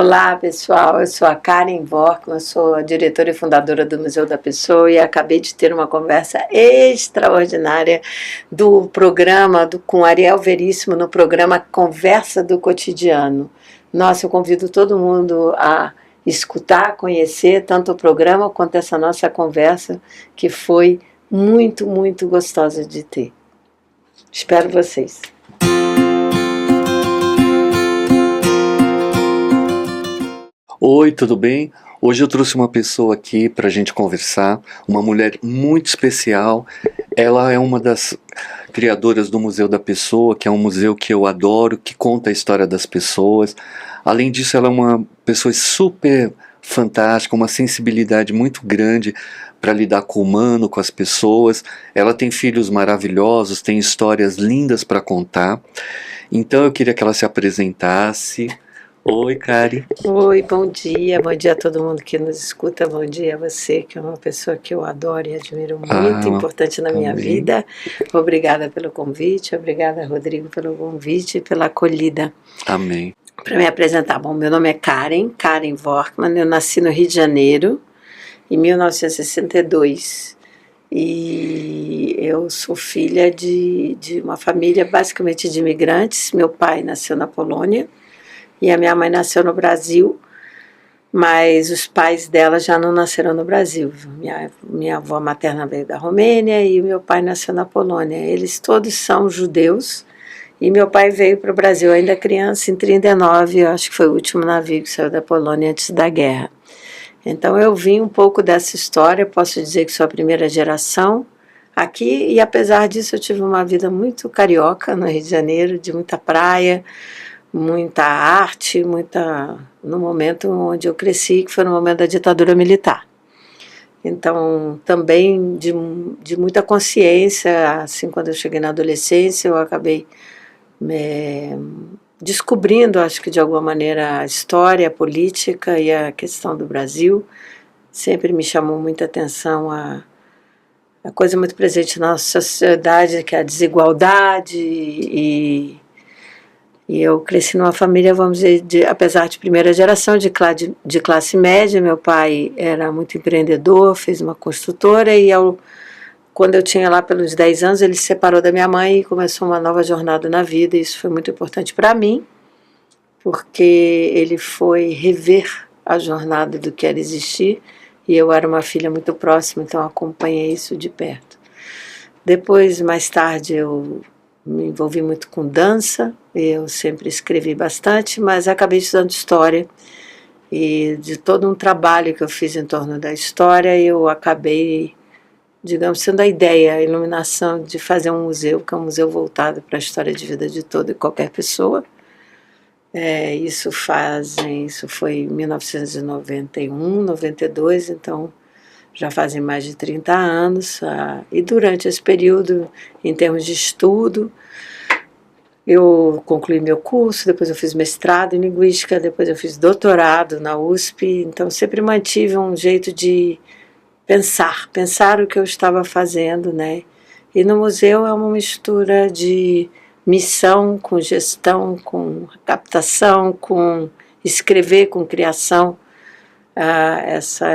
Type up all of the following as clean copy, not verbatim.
Olá pessoal, eu sou a Karen Vorkman, eu sou a diretora e fundadora do Museu da Pessoa e acabei de ter uma conversa extraordinária do programa com Ariel Veríssimo no programa Conversa do Cotidiano. Nossa, eu convido todo mundo a escutar, conhecer tanto o programa quanto essa nossa conversa, que foi muito, muito gostosa de ter. Espero vocês. Oi, tudo bem? Hoje eu trouxe uma pessoa aqui para a gente conversar, uma mulher muito especial. Ela é uma das criadoras do Museu da Pessoa, que é um museu que eu adoro, que conta a história das pessoas. Além disso, ela é uma pessoa super fantástica, uma sensibilidade muito grande para lidar com o humano, com as pessoas. Ela tem filhos maravilhosos, tem histórias lindas para contar. Então eu queria que ela se apresentasse. Oi, Kari. Oi, bom dia a todo mundo que nos escuta, bom dia a você, que é uma pessoa que eu adoro e admiro muito, importante na minha vida. Obrigada pelo convite, obrigada, Rodrigo, pelo convite e pela acolhida. Amém. Para me apresentar, bom, meu nome é Karen Vorkman, eu nasci no Rio de Janeiro em 1962 e eu sou filha de uma família basicamente de imigrantes. Meu pai nasceu na Polônia e a minha mãe nasceu no Brasil, mas os pais dela já não nasceram no Brasil. Minha avó materna veio da Romênia e meu pai nasceu na Polônia. Eles todos são judeus e meu pai veio para o Brasil ainda criança, em 1939, eu acho que foi o último navio que saiu da Polônia antes da guerra. Então eu vim um pouco dessa história, posso dizer que sou a primeira geração aqui e apesar disso eu tive uma vida muito carioca no Rio de Janeiro, de muita praia, muita arte, no momento onde eu cresci, que foi no momento da ditadura militar. Então, também de muita consciência, assim, quando eu cheguei na adolescência, eu acabei descobrindo, acho que de alguma maneira, a história, a política e a questão do Brasil. Sempre me chamou muita atenção a coisa muito presente na nossa sociedade, que é a desigualdade e eu cresci numa família, vamos dizer, apesar de primeira geração, de classe média. Meu pai era muito empreendedor, fez uma construtora e quando eu tinha lá pelos 10 anos, ele se separou da minha mãe e começou uma nova jornada na vida. Isso foi muito importante para mim, porque ele foi rever a jornada do que era existir e eu era uma filha muito próxima, então acompanhei isso de perto. Depois, mais tarde, eu me envolvi muito com dança, eu sempre escrevi bastante, mas acabei estudando história e de todo um trabalho que eu fiz em torno da história, eu acabei, digamos, sendo a ideia, a iluminação de fazer um museu, que é um museu voltado para a história de vida de toda e qualquer pessoa. Isso foi em 1991, 92, então já fazem mais de 30 anos, e durante esse período, em termos de estudo, eu concluí meu curso, depois eu fiz mestrado em linguística, depois eu fiz doutorado na USP, então sempre mantive um jeito de pensar o que eu estava fazendo, né? E no museu é uma mistura de missão com gestão, com captação, com escrever, com criação. Essa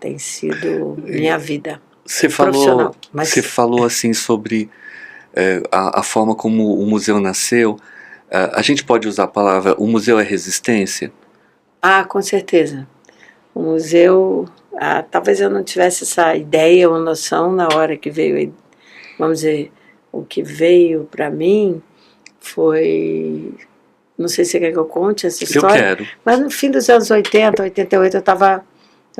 tem sido minha vida profissional. Você falou assim sobre a forma como o museu nasceu. A gente pode usar a palavra, o museu é resistência? Com certeza. O museu, talvez eu não tivesse essa ideia ou noção na hora que veio, vamos dizer, o que veio para mim foi... Não sei se você quer que eu conte essa história. Eu quero. Mas no fim dos anos 80, 88, eu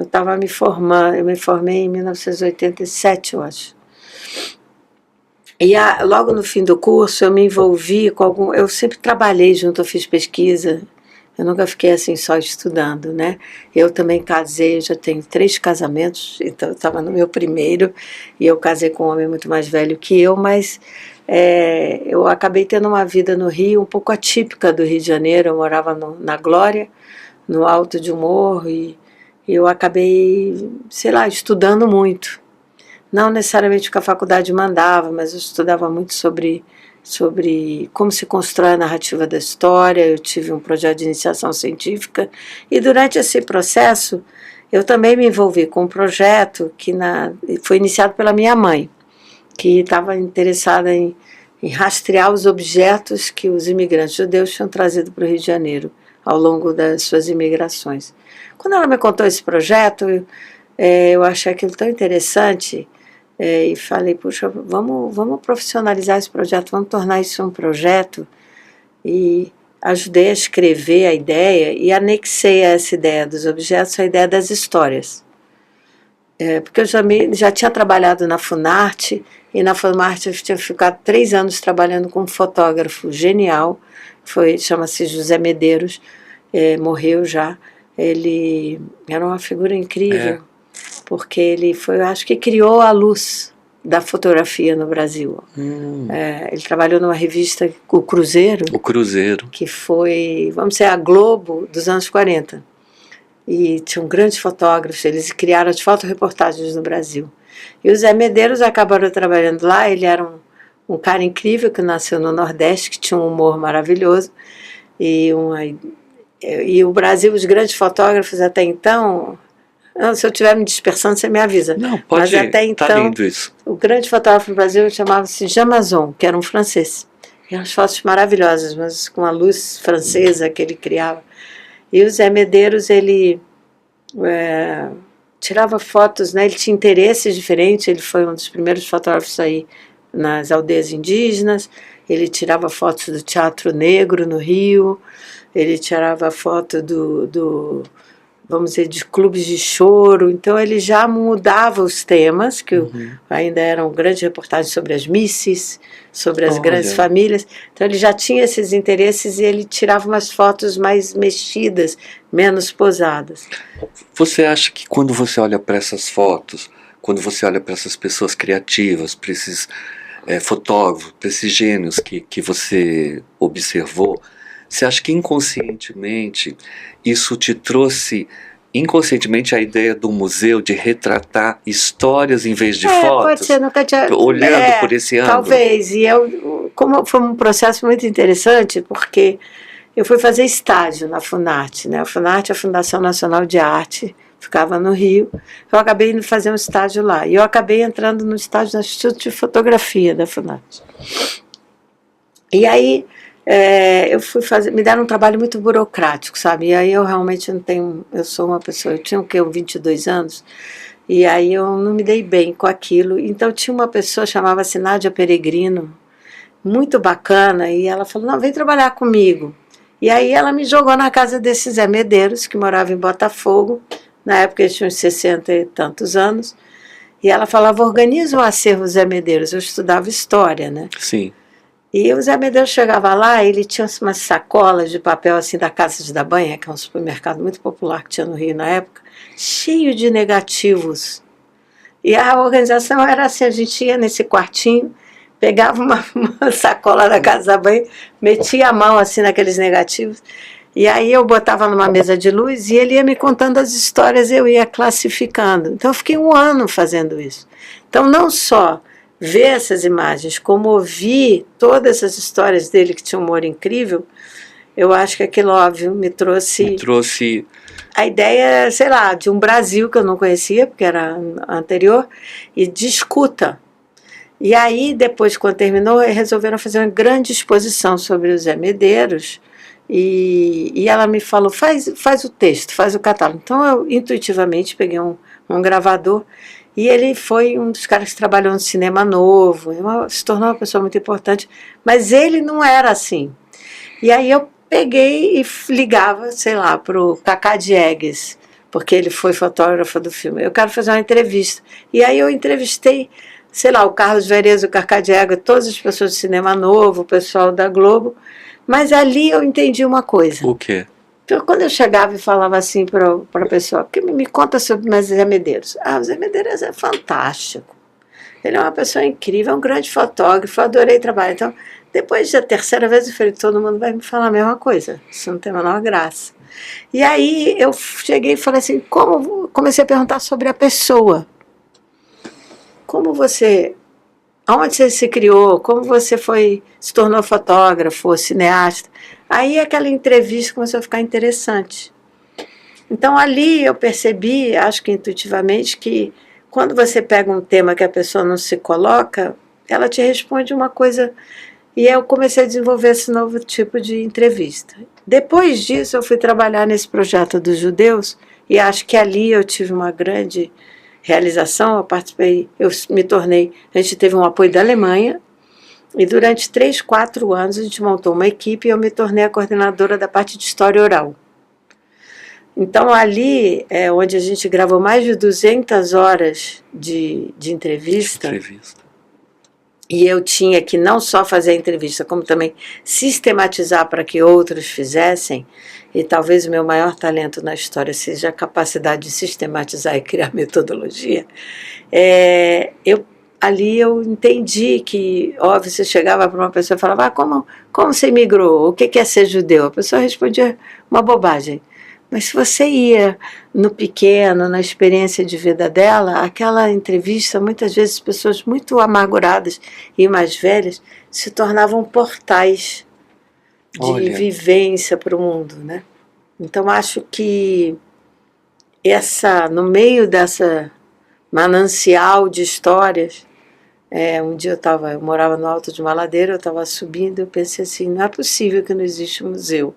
estava me formando. Eu me formei em 1987, eu acho. E logo no fim do curso eu me envolvi com eu sempre trabalhei junto, eu fiz pesquisa. Eu nunca fiquei assim só estudando, né? Eu também casei, eu já tenho 3 casamentos, então eu estava no meu primeiro e eu casei com um homem muito mais velho que eu, mas eu acabei tendo uma vida no Rio um pouco atípica do Rio de Janeiro. Eu morava na Glória, no alto de um morro, e eu acabei, sei lá, estudando muito. Não necessariamente o que a faculdade mandava, mas eu estudava muito sobre sobre como se constrói a narrativa da história. Eu tive um projeto de iniciação científica e durante esse processo eu também me envolvi com um projeto que foi iniciado pela minha mãe, que estava interessada em rastrear os objetos que os imigrantes judeus tinham trazido para o Rio de Janeiro ao longo das suas imigrações. Quando ela me contou esse projeto, eu achei aquilo tão interessante e falei, puxa, vamos profissionalizar esse projeto, vamos tornar isso um projeto. E ajudei a escrever a ideia e anexei a essa ideia dos objetos a ideia das histórias. Porque eu já tinha trabalhado na Funarte, e na Funarte eu tinha ficado 3 anos trabalhando com um fotógrafo genial, chama-se José Medeiros, morreu já. Ele era uma figura incrível, porque ele foi, eu acho que criou a luz da fotografia no Brasil. Ele trabalhou numa revista, o Cruzeiro, que foi, vamos dizer, a Globo dos anos 40. E tinham grandes fotógrafos, eles criaram as fotoreportagens no Brasil. E o Zé Medeiros acabaram trabalhando lá. Ele era um cara incrível que nasceu no Nordeste, que tinha um humor maravilhoso. E o Brasil, os grandes fotógrafos até então... Se eu estiver me dispersando, você me avisa. Não, pode ir, mas até então, tá lindo isso. O grande fotógrafo no Brasil chamava-se Jamazon, que era um francês. E eram fotos maravilhosas, mas com a luz francesa que ele criava. E o Zé Medeiros, ele tirava fotos, né? Ele tinha interesses diferentes. Ele foi um dos primeiros fotógrafos aí nas aldeias indígenas. Ele tirava fotos do Teatro Negro no Rio. Ele tirava foto vamos dizer, de clubes de choro. Então ele já mudava os temas, que ainda eram grandes reportagens sobre as misses, sobre as grandes famílias. Então ele já tinha esses interesses e ele tirava umas fotos mais mexidas, menos posadas. Você acha que quando você olha para essas fotos, quando você olha para essas pessoas criativas, para esses fotógrafos, para esses gênios que você observou, você acha que inconscientemente isso te trouxe inconscientemente a ideia do museu de retratar histórias em vez de fotos? Pode ser, nunca tinha... Olhando por esse ângulo. Talvez, e como foi um processo muito interessante, porque eu fui fazer estágio na Funarte, né? A Funarte é a Fundação Nacional de Arte, ficava no Rio. Eu acabei indo fazer um estágio lá, e eu acabei entrando no estágio do Instituto de Fotografia da Funarte. E aí... eu fui me deram um trabalho muito burocrático, sabe? E aí eu realmente não tenho... Eu sou uma pessoa... Eu tinha 22 anos, e aí eu não me dei bem com aquilo. Então tinha uma pessoa, chamava-se Nádia Peregrino, muito bacana, e ela falou, não, vem trabalhar comigo. E aí ela me jogou na casa desse Zé Medeiros, que morava em Botafogo. Na época ele tinha uns 60 e tantos anos. E ela falava, organiza o acervo Zé Medeiros. Eu estudava história, né? Sim. E o Zé Medeiros chegava lá, ele tinha umas sacolas de papel assim da Casa da Banha, que é um supermercado muito popular que tinha no Rio na época, cheio de negativos. E a organização era assim, a gente ia nesse quartinho, pegava uma sacola da Casa da Banha, metia a mão assim naqueles negativos, e aí eu botava numa mesa de luz e ele ia me contando as histórias, eu ia classificando. Então eu fiquei 1 ano fazendo isso. Então não só ver essas imagens, como ouvir todas essas histórias dele, que tinha um humor incrível, eu acho que aquilo, óbvio, me trouxe a ideia, sei lá, de um Brasil que eu não conhecia, porque era anterior, e de escuta. E aí, depois, quando terminou, resolveram fazer uma grande exposição sobre o Zé Medeiros, e ela me falou, faz o texto, faz o catálogo. Então, eu intuitivamente peguei um gravador, e ele foi um dos caras que trabalhou no Cinema Novo, se tornou uma pessoa muito importante, mas ele não era assim. E aí eu peguei e ligava, sei lá, para o Cacá Diegues, porque ele foi fotógrafo do filme. Eu quero fazer uma entrevista. E aí eu entrevistei, sei lá, o Carlos Vereza, o Cacá Diegues, todas as pessoas do Cinema Novo, o pessoal da Globo, mas ali eu entendi uma coisa. O quê? Então, quando eu chegava e falava assim para a pessoa, que me conta sobre o Zé Medeiros. O Zé Medeiros é fantástico. Ele é uma pessoa incrível, é um grande fotógrafo, eu adorei trabalhar. Então, depois da 3ª vez, eu falei, todo mundo vai me falar a mesma coisa. Isso não tem a menor graça. E aí eu cheguei e falei assim, comecei a perguntar sobre a pessoa. aonde você se criou, como você se tornou fotógrafo, cineasta. Aí aquela entrevista começou a ficar interessante. Então ali eu percebi, acho que intuitivamente, que quando você pega um tema que a pessoa não se coloca, ela te responde uma coisa. E eu comecei a desenvolver esse novo tipo de entrevista. Depois disso, eu fui trabalhar nesse projeto dos judeus, e acho que ali eu tive uma grande realização. Eu participei, a gente teve um apoio da Alemanha, e durante 3, 4 anos a gente montou uma equipe e eu me tornei a coordenadora da parte de história oral. Então ali é onde a gente gravou mais de 200 horas de entrevista. E eu tinha que não só fazer a entrevista, como também sistematizar para que outros fizessem. E talvez o meu maior talento na história seja a capacidade de sistematizar e criar metodologia. Ali eu entendi que, óbvio, você chegava para uma pessoa e falava, como você migrou? O que é ser judeu? A pessoa respondia uma bobagem. Mas se você ia no pequeno, na experiência de vida dela, aquela entrevista, muitas vezes pessoas muito amarguradas e mais velhas se tornavam portais de vivência para o mundo, né? Então acho que no meio dessa manancial de histórias, um dia eu morava no alto de uma ladeira, eu estava subindo, eu pensei assim, não é possível que não exista um museu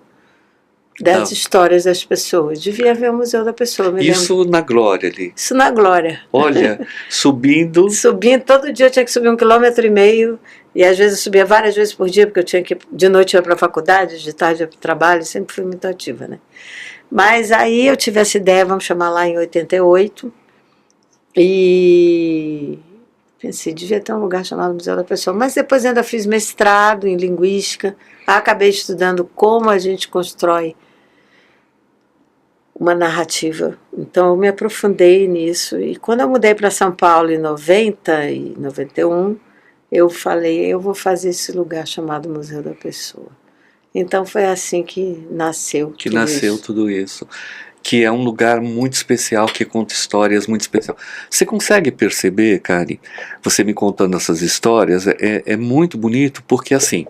das histórias das pessoas. Devia haver o Museu da Pessoa. Isso na Glória ali. Isso na Glória. Olha, subindo. Subindo, todo dia eu tinha que subir 1,5 km, e às vezes eu subia várias vezes por dia, porque eu tinha que, de noite eu ia para a faculdade, de tarde eu ia para o trabalho, sempre fui muito ativa, né? Mas aí eu tive essa ideia, vamos chamar lá em 88, e pensei, devia ter um lugar chamado Museu da Pessoa. Mas depois ainda fiz mestrado em linguística, acabei estudando como a gente constrói uma narrativa. Então eu me aprofundei nisso, e quando eu mudei para São Paulo em 90 e 91, eu falei, eu vou fazer esse lugar chamado Museu da Pessoa. Então foi assim que nasceu tudo isso. Que é um lugar muito especial, que conta histórias muito especiais. Você consegue perceber, Kari, você me contando essas histórias, é muito bonito, porque assim,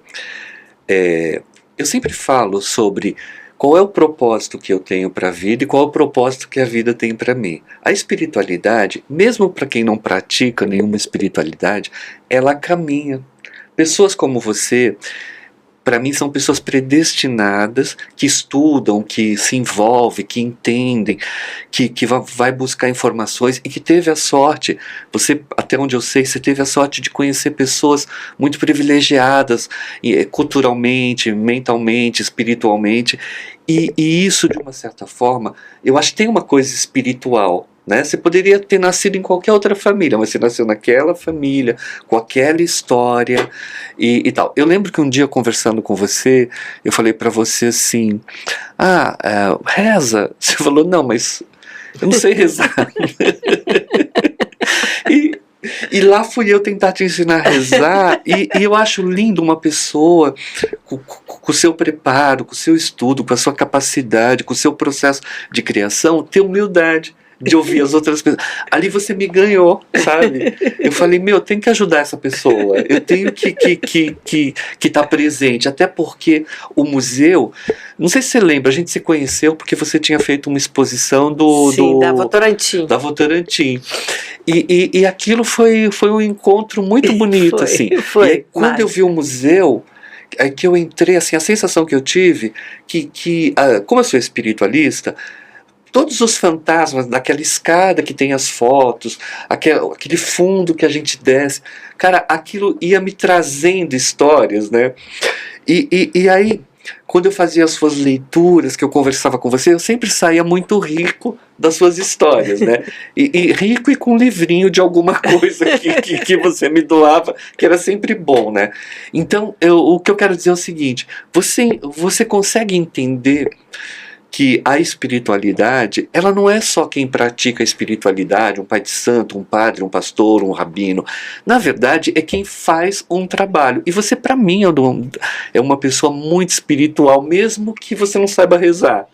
eu sempre falo sobre qual é o propósito que eu tenho para a vida e qual é o propósito que a vida tem para mim. A espiritualidade, mesmo para quem não pratica nenhuma espiritualidade, ela caminha. Pessoas como você, para mim, são pessoas predestinadas, que estudam, que se envolvem, que entendem, que vai buscar informações, e que teve a sorte, você, até onde eu sei, você teve a sorte de conhecer pessoas muito privilegiadas, culturalmente, mentalmente, espiritualmente, e isso, de uma certa forma, eu acho que tem uma coisa espiritual, né? Você poderia ter nascido em qualquer outra família, mas você nasceu naquela família, com aquela história e tal. Eu lembro que um dia, conversando com você, eu falei para você assim, reza. Você falou, não, mas eu não sei rezar. E lá fui eu tentar te ensinar a rezar, e eu acho lindo uma pessoa com o seu preparo, com o seu estudo, com a sua capacidade, com o seu processo de criação, ter humildade de ouvir as outras pessoas. Ali você me ganhou, sabe? Eu falei, tem que ajudar essa pessoa, eu tenho que estar presente, até porque o museu, não sei se você lembra, a gente se conheceu porque você tinha feito uma exposição da Votorantim. E aquilo foi um encontro muito bonito, assim. E aí, quando eu vi o museu, aí que eu entrei, assim, a sensação que eu tive, como eu sou espiritualista, todos os fantasmas daquela escada que tem as fotos, aquele fundo que a gente desce, cara, aquilo ia me trazendo histórias, né? E aí, quando eu fazia as suas leituras, que eu conversava com você, eu sempre saía muito rico das suas histórias, né? E rico e com um livrinho de alguma coisa que você me doava, que era sempre bom, né? Então, o que eu quero dizer é o seguinte, você consegue entender que a espiritualidade, ela não é só quem pratica a espiritualidade, um pai de santo, um padre, um pastor, um rabino. Na verdade, é quem faz um trabalho. E você, para mim, é uma pessoa muito espiritual, mesmo que você não saiba rezar.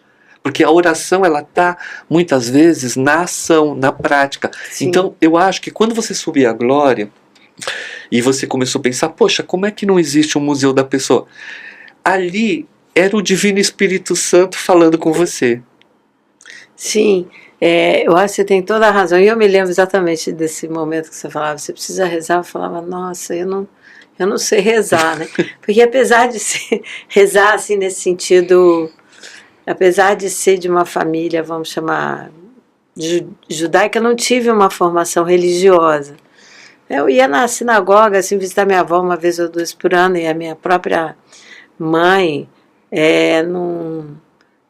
Porque a oração, ela está, muitas vezes, na ação, na prática. Sim. Então, eu acho que quando você subir à glória, e você começou a pensar, poxa, como é que não existe um Museu da Pessoa? Ali era o Divino Espírito Santo falando com você. Sim, eu acho que você tem toda a razão. E eu me lembro exatamente desse momento que você falava, você precisa rezar. Eu falava, nossa, eu não sei rezar, né? Porque apesar de rezar assim nesse sentido, apesar de ser de uma família, vamos chamar, judaica, eu não tive uma formação religiosa. Eu ia na sinagoga, assim, visitar minha avó uma vez ou duas por ano, e a minha própria mãe, não,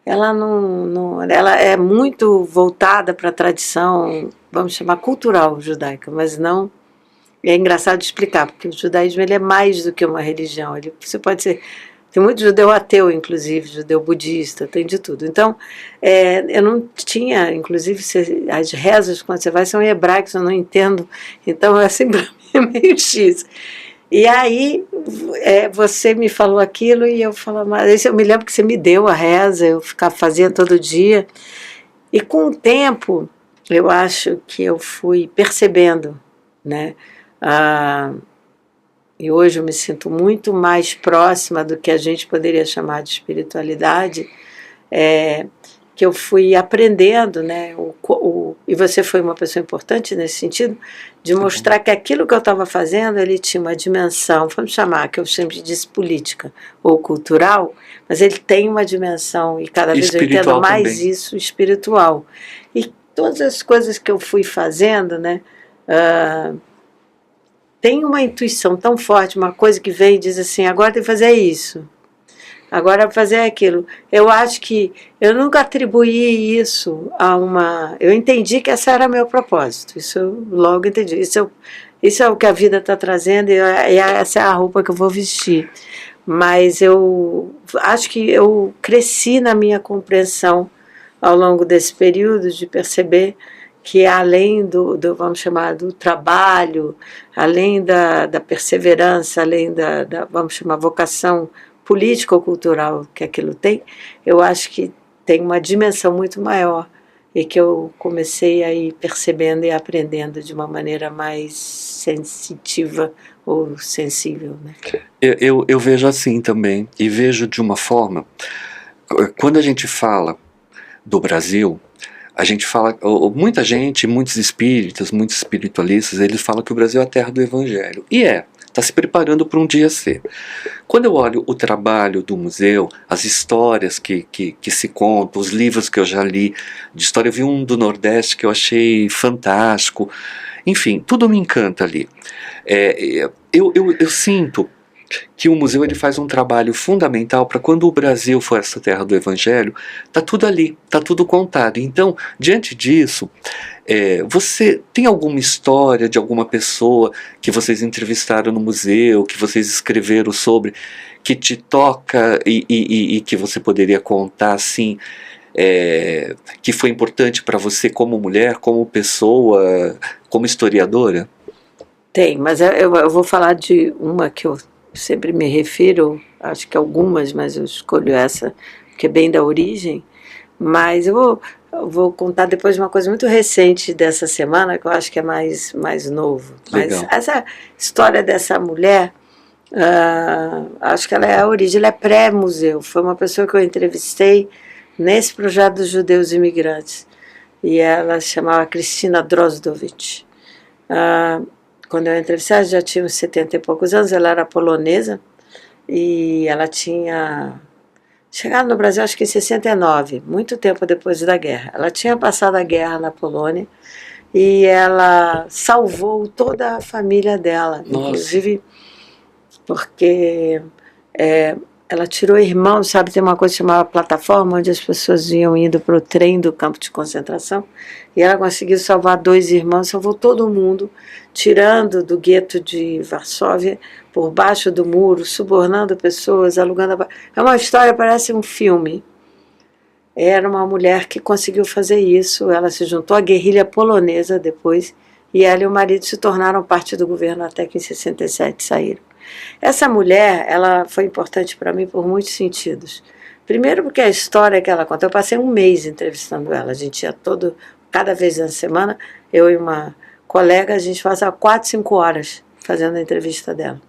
ela é muito voltada para a tradição, vamos chamar cultural judaica, mas não. É engraçado de explicar, porque o judaísmo ele é mais do que uma religião. Você pode ser. Tem muito judeu ateu, inclusive, judeu budista, tem de tudo. Então, eu não tinha, inclusive, as rezas, quando você vai, são hebraicas, eu não entendo. Então, assim, para mim é meio X. E aí, você me falou aquilo e eu falava, mas eu me lembro que você me deu a reza, eu fazia todo dia. E com o tempo, eu acho que eu fui percebendo, né? E hoje eu me sinto muito mais próxima do que a gente poderia chamar de espiritualidade, que eu fui aprendendo, né? E você foi uma pessoa importante nesse sentido, de mostrar que aquilo que eu estava fazendo, ele tinha uma dimensão, vamos chamar, que eu sempre disse política ou cultural, mas ele tem uma dimensão, e cada vez eu entendo mais também. Isso, espiritual. E todas as coisas que eu fui fazendo, né? Tem uma intuição tão forte, uma coisa que vem e diz assim, agora tem que fazer isso, agora fazer aquilo. Eu acho que eu nunca atribuí isso a uma... Eu entendi que esse era meu propósito, isso eu logo entendi. Isso é o que a vida está trazendo e essa é a roupa que eu vou vestir. Mas eu acho que eu cresci na minha compreensão ao longo desse período de perceber que além vamos chamar, do trabalho, além da perseverança, além vamos chamar, vocação política ou cultural que aquilo tem, eu acho que tem uma dimensão muito maior e que eu comecei a ir percebendo e aprendendo de uma maneira mais sensitiva ou sensível, né? Eu vejo assim também, e vejo de uma forma, quando a gente fala do Brasil, a gente fala, muita gente, muitos espíritas, muitos espiritualistas, eles falam que o Brasil é a terra do Evangelho. E está se preparando para um dia ser. Quando eu olho o trabalho do museu, as histórias que se contam, os livros que eu já li de história, eu vi um do Nordeste que eu achei fantástico. Enfim, tudo me encanta ali. Eu sinto que o museu ele faz um trabalho fundamental para quando o Brasil for essa terra do Evangelho, está tudo ali, está tudo contado. Então, diante disso, você tem alguma história de alguma pessoa que vocês entrevistaram no museu, que vocês escreveram sobre, que te toca e que você poderia contar assim, que foi importante para você como mulher, como pessoa, como historiadora? Tem, mas eu vou falar de uma que eu sempre me refiro, acho que algumas, mas eu escolho essa, que é bem da origem, mas eu vou contar depois de uma coisa muito recente dessa semana, que eu acho que é mais novo. Legal. Mas essa história dessa mulher, acho que ela é a origem, ela é pré-museu, foi uma pessoa que eu entrevistei nesse projeto dos judeus imigrantes, e ela se chamava Cristina Drozdovich. Quando eu entrevistei, ela já tinha uns 70 e poucos anos, ela era polonesa, e ela tinha chegado no Brasil, acho que em 69, muito tempo depois da guerra. Ela tinha passado a guerra na Polônia, e ela salvou toda a família dela, nossa, inclusive porque ela tirou irmãos, sabe, tem uma coisa chamada plataforma, onde as pessoas iam indo para o trem do campo de concentração, e ela conseguiu salvar 2 irmãos, salvou todo mundo, tirando do gueto de Varsóvia, por baixo do muro, subornando pessoas, alugando... É uma história, parece um filme. Era uma mulher que conseguiu fazer isso, ela se juntou à guerrilha polonesa depois, e ela e o marido se tornaram parte do governo até que em 67 saíram. Essa mulher, ela foi importante para mim por muitos sentidos. Primeiro porque a história que ela conta, eu passei um mês entrevistando ela, a gente ia cada vez na semana, eu e uma colega, a gente passava 4, 5 horas fazendo a entrevista dela.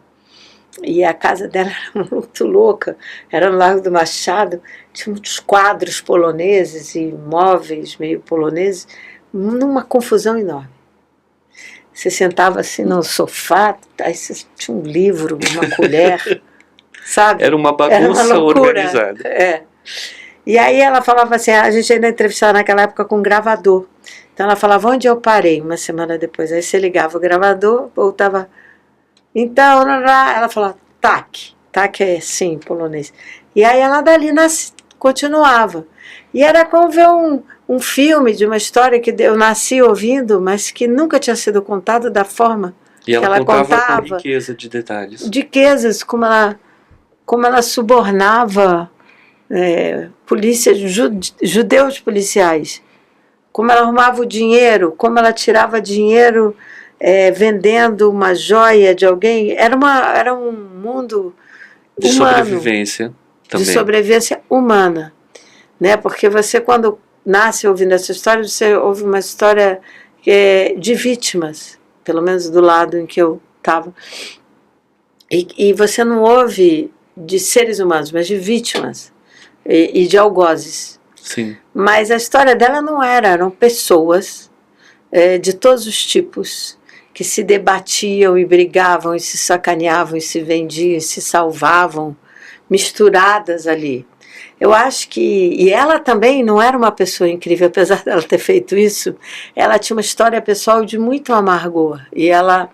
E a casa dela era muito louca, era no Largo do Machado, tinha muitos quadros poloneses e móveis meio poloneses, numa confusão enorme. Você sentava assim no sofá, aí você tinha um livro, uma colher, sabe? Era uma bagunça organizada. É. E aí ela falava assim, a gente ainda entrevistava naquela época com gravador. Então ela falava, onde eu parei? Uma semana depois. Aí você ligava o gravador, voltava. Então, ela falava, tac. Tac é sim, polonês. E aí ela dali continuava. E era como ver um filme de uma história que eu nasci ouvindo, mas que nunca tinha sido contado da forma E que ela contava. Com riqueza de detalhes. De riquezas, como ela subornava polícia, judeus policiais. Como ela arrumava o dinheiro, como ela tirava dinheiro vendendo uma joia de alguém. Era um mundo de humano, sobrevivência também. De sobrevivência humana. Né? Porque você, quando nasce ouvindo essa história, você ouve uma história de vítimas, pelo menos do lado em que eu estava. E você não ouve de seres humanos, mas de vítimas e de algozes. Sim. Mas a história dela não eram pessoas de todos os tipos que se debatiam e brigavam e se sacaneavam e se vendiam e se salvavam, misturadas ali. Eu acho que... E ela também não era uma pessoa incrível, apesar dela ter feito isso, ela tinha uma história pessoal de muito amargor. E ela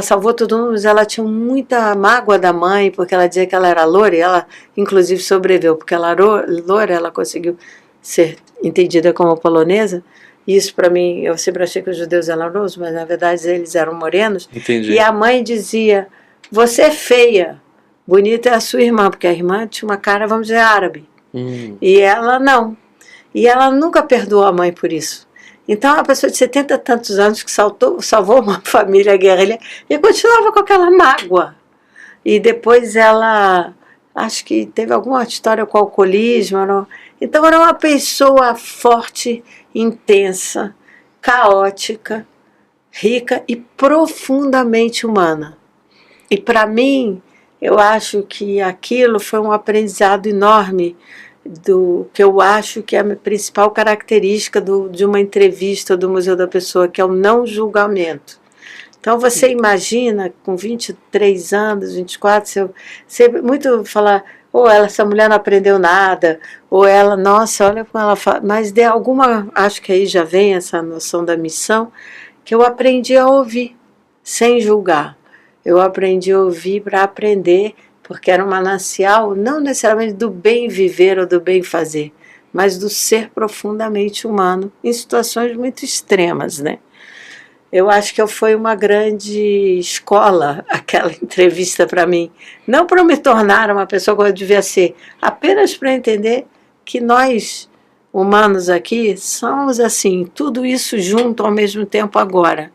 salvou todo mundo, mas ela tinha muita mágoa da mãe, porque ela dizia que ela era loura, e ela inclusive sobreviveu, porque ela era loura, ela conseguiu ser entendida como polonesa. Isso para mim, eu sempre achei que os judeus eram louros, mas na verdade eles eram morenos. Entendi. E a mãe dizia, você é feia, bonita é a sua irmã, porque a irmã tinha uma cara, vamos dizer, árabe. E ela não. E ela nunca perdoou a mãe por isso. Então, uma pessoa de 70 e tantos anos que salvou uma família guerrilha e continuava com aquela mágoa. E depois ela, acho que teve alguma história com alcoolismo. Então, era uma pessoa forte, intensa, caótica, rica e profundamente humana. E para mim, eu acho que aquilo foi um aprendizado enorme do que eu acho que é a principal característica de uma entrevista do Museu da Pessoa, que é o não julgamento. Então você imagina, com 23 anos, 24, você muito falar, essa mulher não aprendeu nada, ou ela, nossa, olha como ela fala, mas de alguma, acho que aí já vem essa noção da missão, que eu aprendi a ouvir, sem julgar. Eu aprendi a ouvir para aprender, porque era um manancial não necessariamente do bem viver ou do bem fazer, mas do ser profundamente humano em situações muito extremas, né? Eu acho que foi uma grande escola aquela entrevista para mim, não para me tornar uma pessoa como eu devia ser, apenas para entender que nós, humanos aqui, somos assim, tudo isso junto ao mesmo tempo agora.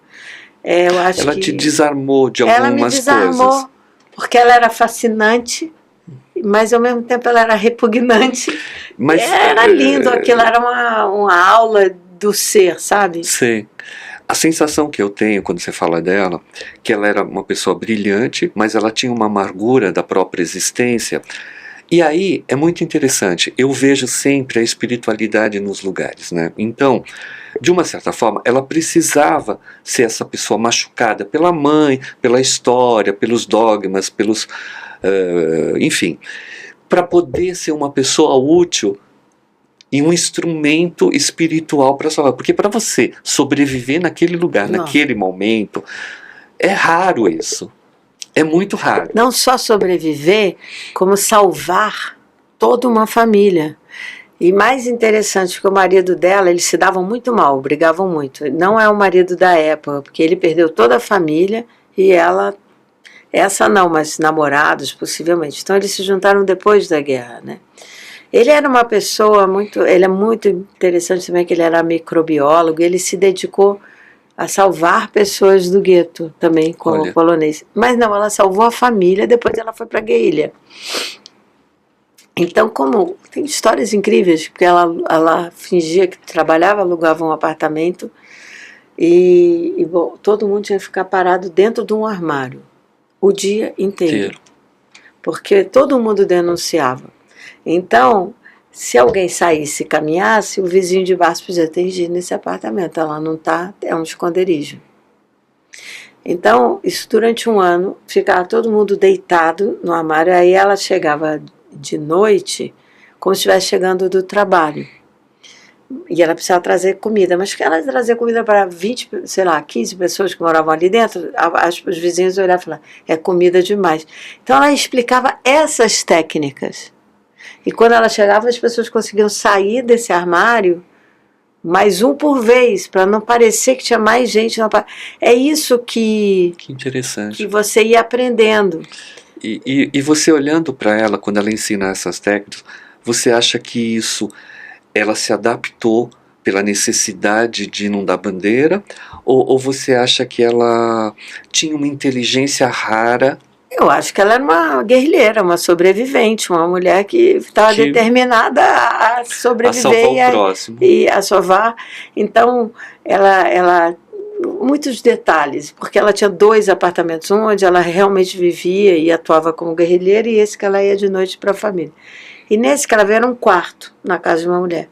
Eu acho ela que te desarmou de algumas coisas. Ela me desarmou, coisas. Porque ela era fascinante, mas ao mesmo tempo ela era repugnante. Mas, era lindo aquilo, era uma aula do ser, sabe? Sim. A sensação que eu tenho quando você fala dela, que ela era uma pessoa brilhante, mas ela tinha uma amargura da própria existência. E aí é muito interessante, eu vejo sempre a espiritualidade nos lugares, né? Então, de uma certa forma, ela precisava ser essa pessoa machucada pela mãe, pela história, pelos dogmas, enfim, para poder ser uma pessoa útil e um instrumento espiritual para salvar. Porque para você sobreviver naquele lugar, naquele momento, é raro isso. É muito raro. Não só sobreviver, como salvar toda uma família. E mais interessante que o marido dela, eles se davam muito mal, brigavam muito. Não é o marido da época, porque ele perdeu toda a família e essa não, mas namorados possivelmente. Então eles se juntaram depois da guerra, né? Ele era uma pessoa ele é muito interessante também que ele era microbiólogo, ele se dedicou a salvar pessoas do gueto também, como polonês. Mas não, ela salvou a família, depois ela foi para a guerrilha. Então, como tem histórias incríveis, porque ela fingia que trabalhava, alugava um apartamento, Bom, todo mundo tinha que ficar parado dentro de um armário o dia inteiro, porque todo mundo denunciava. Então, se alguém saísse e caminhasse, o vizinho de baixo podia ter ido nesse apartamento. Ela não está, é um esconderijo. Então, isso durante um ano, ficava todo mundo deitado no armário, aí ela chegava de noite, como se estivesse chegando do trabalho. E ela precisava trazer comida, mas que ela trazia comida para 20, sei lá, 15 pessoas que moravam ali dentro, os vizinhos olhavam e falavam, é comida demais. Então ela explicava essas técnicas. E quando ela chegava, as pessoas conseguiam sair desse armário, mais um por vez, para não parecer que tinha mais gente. É isso que interessante. Que você ia aprendendo. E você olhando para ela, quando ela ensina essas técnicas, você acha que isso, ela se adaptou pela necessidade de não dar bandeira? Ou você acha que ela tinha uma inteligência rara? Eu acho que ela era uma guerrilheira, uma sobrevivente, uma mulher que estava determinada a sobreviver a salvar o próximo. E a salvar. Então, ela muitos detalhes, porque ela tinha 2 apartamentos, um onde ela realmente vivia e atuava como guerrilheira, e esse que ela ia de noite para a família. E nesse que ela veio era um quarto na casa de uma mulher.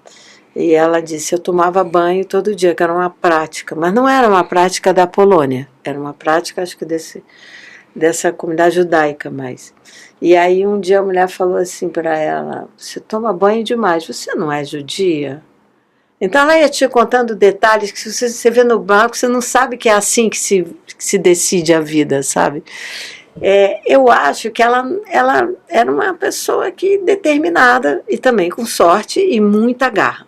E ela disse, eu tomava banho todo dia, que era uma prática, mas não era uma prática da Polônia, era uma prática, acho que dessa comunidade judaica mais. E aí um dia a mulher falou assim para ela, você toma banho demais, você não é judia? Então ela ia te contando detalhes que se você vê no banco, você não sabe que é assim que se decide a vida, sabe? Eu acho que ela era uma pessoa determinada e também com sorte e muita garra.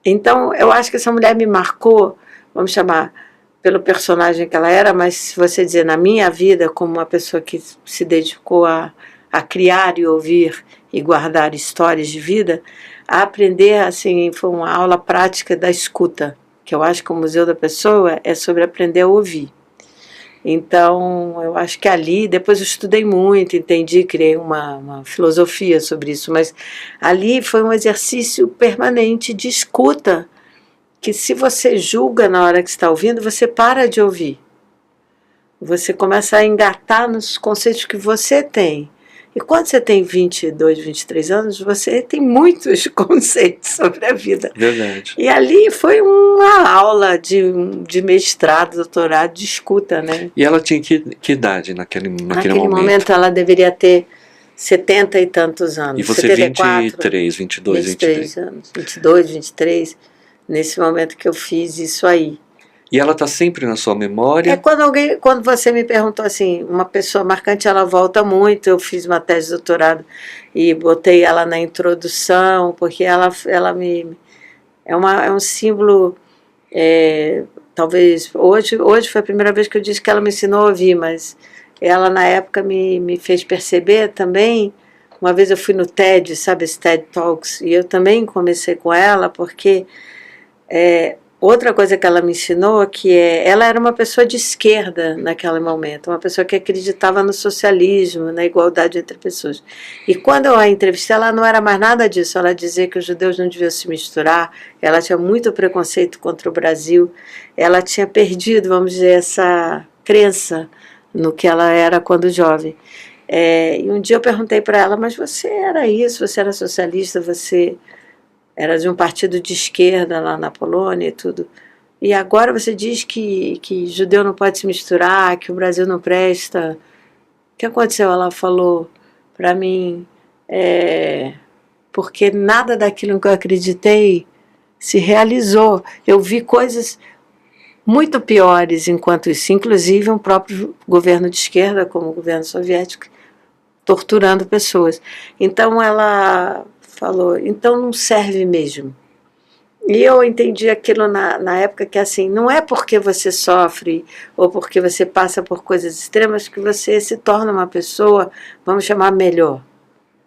Então eu acho que essa mulher me marcou, vamos chamar pelo personagem que ela era, mas se você dizer na minha vida como uma pessoa que se dedicou a criar e ouvir e guardar histórias de vida, a aprender, assim, foi uma aula prática da escuta, que eu acho que o Museu da Pessoa é sobre aprender a ouvir. Então, eu acho que ali, depois eu estudei muito, entendi, criei uma filosofia sobre isso, mas ali foi um exercício permanente de escuta, que se você julga na hora que está ouvindo, você para de ouvir. Você começa a engatar nos conceitos que você tem. E quando você tem 22, 23 anos, você tem muitos conceitos sobre a vida. Verdade. E ali foi uma aula de mestrado, doutorado, de escuta, né? E ela tinha que idade naquele momento? Naquele momento ela deveria ter 70 e tantos anos. E você 74, 23, 22, 23 anos. 22, 23, nesse momento que eu fiz isso aí. E ela está sempre na sua memória? Quando você me perguntou assim, uma pessoa marcante, ela volta muito. Eu fiz uma tese de doutorado e botei ela na introdução, porque ela é um símbolo. Talvez hoje foi a primeira vez que eu disse que ela me ensinou a ouvir, mas ela na época me fez perceber também. Uma vez eu fui no TED, sabe, esse TED Talks, e eu também comecei com ela, porque outra coisa que ela me ensinou, ela era uma pessoa de esquerda naquele momento, uma pessoa que acreditava no socialismo, na igualdade entre pessoas. E quando eu a entrevistei, ela não era mais nada disso, ela dizia que os judeus não deviam se misturar, ela tinha muito preconceito contra o Brasil, ela tinha perdido, vamos dizer, essa crença no que ela era quando jovem. E um dia eu perguntei para ela, mas você era isso, você era socialista, você era de um partido de esquerda lá na Polônia e tudo. E agora você diz que judeu não pode se misturar, que o Brasil não presta. O que aconteceu? Ela falou para mim, porque nada daquilo que eu acreditei se realizou. Eu vi coisas muito piores enquanto isso, inclusive um próprio governo de esquerda, como o governo soviético, torturando pessoas. Então ela falou, então não serve mesmo. E eu entendi aquilo na época que assim, não é porque você sofre ou porque você passa por coisas extremas que você se torna uma pessoa, vamos chamar, melhor.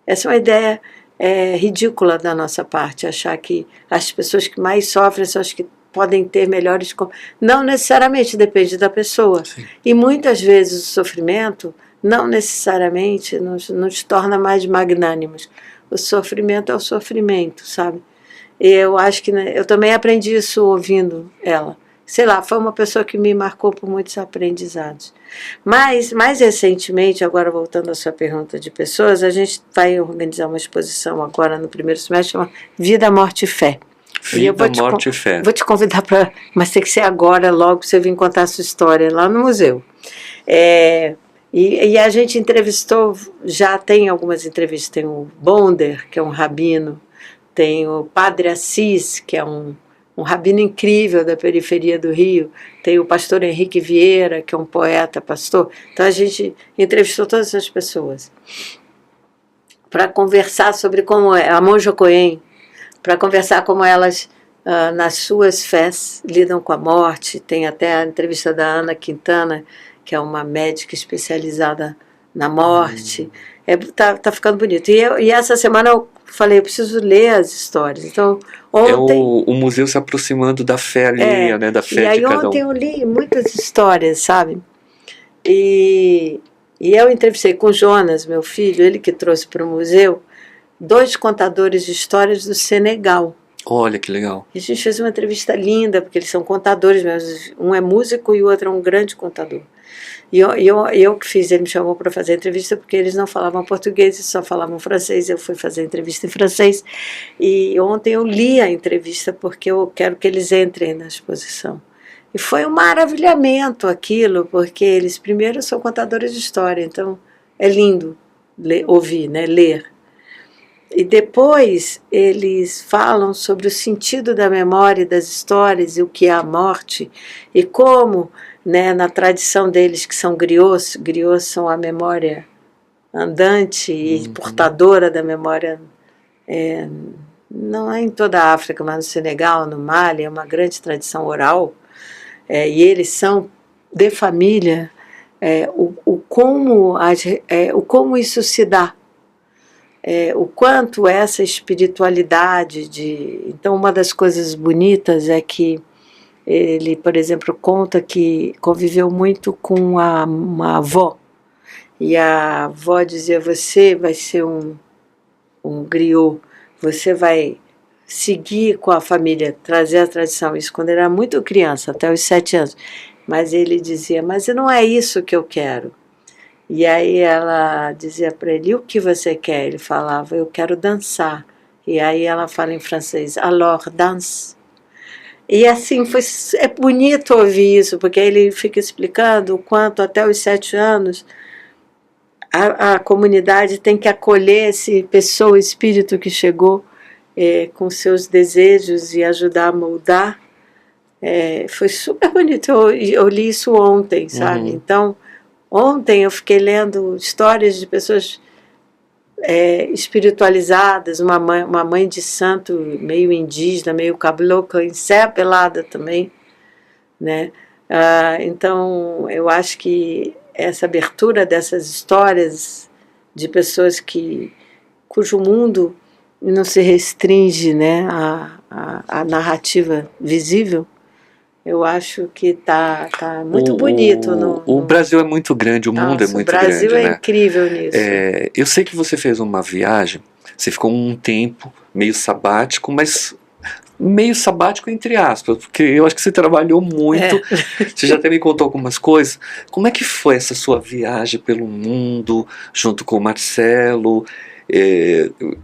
Essa é uma ideia ridícula da nossa parte, achar que as pessoas que mais sofrem são as que podem ter melhores... Não necessariamente, depende da pessoa. Sim. E muitas vezes o sofrimento não necessariamente nos torna mais magnânimos. O sofrimento é o sofrimento, sabe? E eu acho que eu também aprendi isso ouvindo ela. sei lá, foi uma pessoa que me marcou por muitos aprendizados. Mas, mais recentemente, agora voltando à sua pergunta de pessoas, a gente vai organizar uma exposição agora no primeiro semestre, chama Vida, Morte e Fé. Vida, Morte e Fé. Vou te convidar para, mas tem que ser agora, logo, para você vir contar a sua história lá no museu. E a gente entrevistou, já tem algumas entrevistas, tem o Bonder, que é um rabino, tem o Padre Assis, que é um rabino incrível da periferia do Rio, tem o pastor Henrique Vieira, que é um poeta, pastor. Então a gente entrevistou todas essas pessoas para conversar sobre como é, a Monja Cohen, para conversar como elas, nas suas fés, lidam com a morte. Tem até a entrevista da Ana Quintana, que é uma médica especializada na morte. Tá ficando bonito. E essa semana eu falei, eu preciso ler as histórias. Então, ontem... o museu se aproximando da fé alheia, né? Da fé de cada um. E aí ontem eu li muitas histórias, sabe? E eu entrevistei com o Jonas, meu filho, ele que trouxe para o museu, 2 contadores de histórias do Senegal. Olha que legal. E a gente fez uma entrevista linda, porque eles são contadores mesmo. Um é músico e o outro é um grande contador. E eu que fiz, ele me chamou para fazer a entrevista porque eles não falavam português, eles só falavam francês. Eu fui fazer a entrevista em francês. E ontem eu li a entrevista porque eu quero que eles entrem na exposição. E foi um maravilhamento aquilo, porque eles primeiro são contadores de história, então é lindo ouvir, né, ler. E depois eles falam sobre o sentido da memória e das histórias e o que é a morte e como, né, na tradição deles, que são griots são a memória andante e portadora da memória, não é em toda a África, mas no Senegal, no Mali, é uma grande tradição oral, e eles são de família, como isso se dá. O quanto essa espiritualidade Então, uma das coisas bonitas é que ele, por exemplo, conta que conviveu muito com uma avó, e a avó dizia, você vai ser um griot, você vai seguir com a família, trazer a tradição. Isso quando ele era muito criança, até os 7 anos. Mas ele dizia, mas não é isso que eu quero. E aí ela dizia para ele, e o que você quer? Ele falava, eu quero dançar. E aí ela fala em francês, alors danse. E assim, é bonito ouvir isso, porque ele fica explicando o quanto até os 7 anos a comunidade tem que acolher esse espírito que chegou com seus desejos e ajudar a moldar. Foi super bonito, eu li isso ontem, sabe? Então, ontem eu fiquei lendo histórias de pessoas espiritualizadas, uma mãe de santo meio indígena, meio cabocla, encebelada também, né? Então eu acho que essa abertura dessas histórias de pessoas cujo mundo não se restringe, né, à narrativa visível, eu acho que tá muito bonito. O Brasil é muito grande, o mundo é muito grande. O Brasil é incrível nisso. Eu sei que você fez uma viagem, você ficou um tempo meio sabático, mas meio sabático entre aspas, porque eu acho que você trabalhou muito, você já até me contou algumas coisas. Como é que foi essa sua viagem pelo mundo, junto com o Marcelo?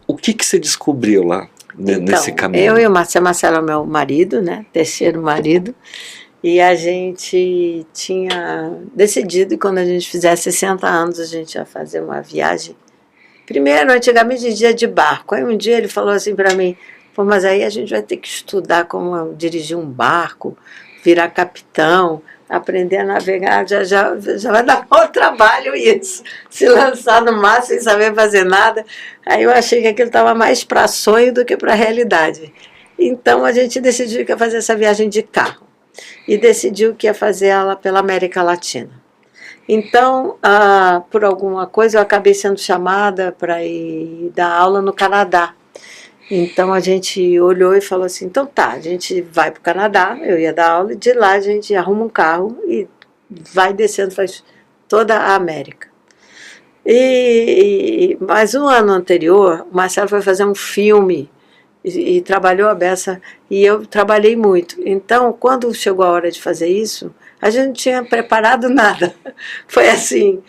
O que você descobriu lá? Nesse caminho? Eu e o Marcelo é meu marido, né? Terceiro marido, e a gente tinha decidido que quando a gente fizesse 60 anos a gente ia fazer uma viagem. Primeiro, antigamente a gente ia de barco. Aí um dia ele falou assim para mim, pô, mas aí a gente vai ter que estudar como dirigir um barco, virar capitão, aprender a navegar, já vai dar mau trabalho isso, se lançar no mar sem saber fazer nada. Aí eu achei que aquilo estava mais para sonho do que para realidade. Então a gente decidiu que ia fazer essa viagem de carro e decidiu que ia fazer ela pela América Latina. Então, por alguma coisa, eu acabei sendo chamada para ir dar aula no Canadá. Então a gente olhou e falou assim, então tá, a gente vai para o Canadá, eu ia dar aula, e de lá a gente arruma um carro e vai descendo, faz toda a América. Mas um ano anterior, o Marcelo foi fazer um filme e trabalhou a beça, e eu trabalhei muito. Então, quando chegou a hora de fazer isso, a gente não tinha preparado nada. Foi assim,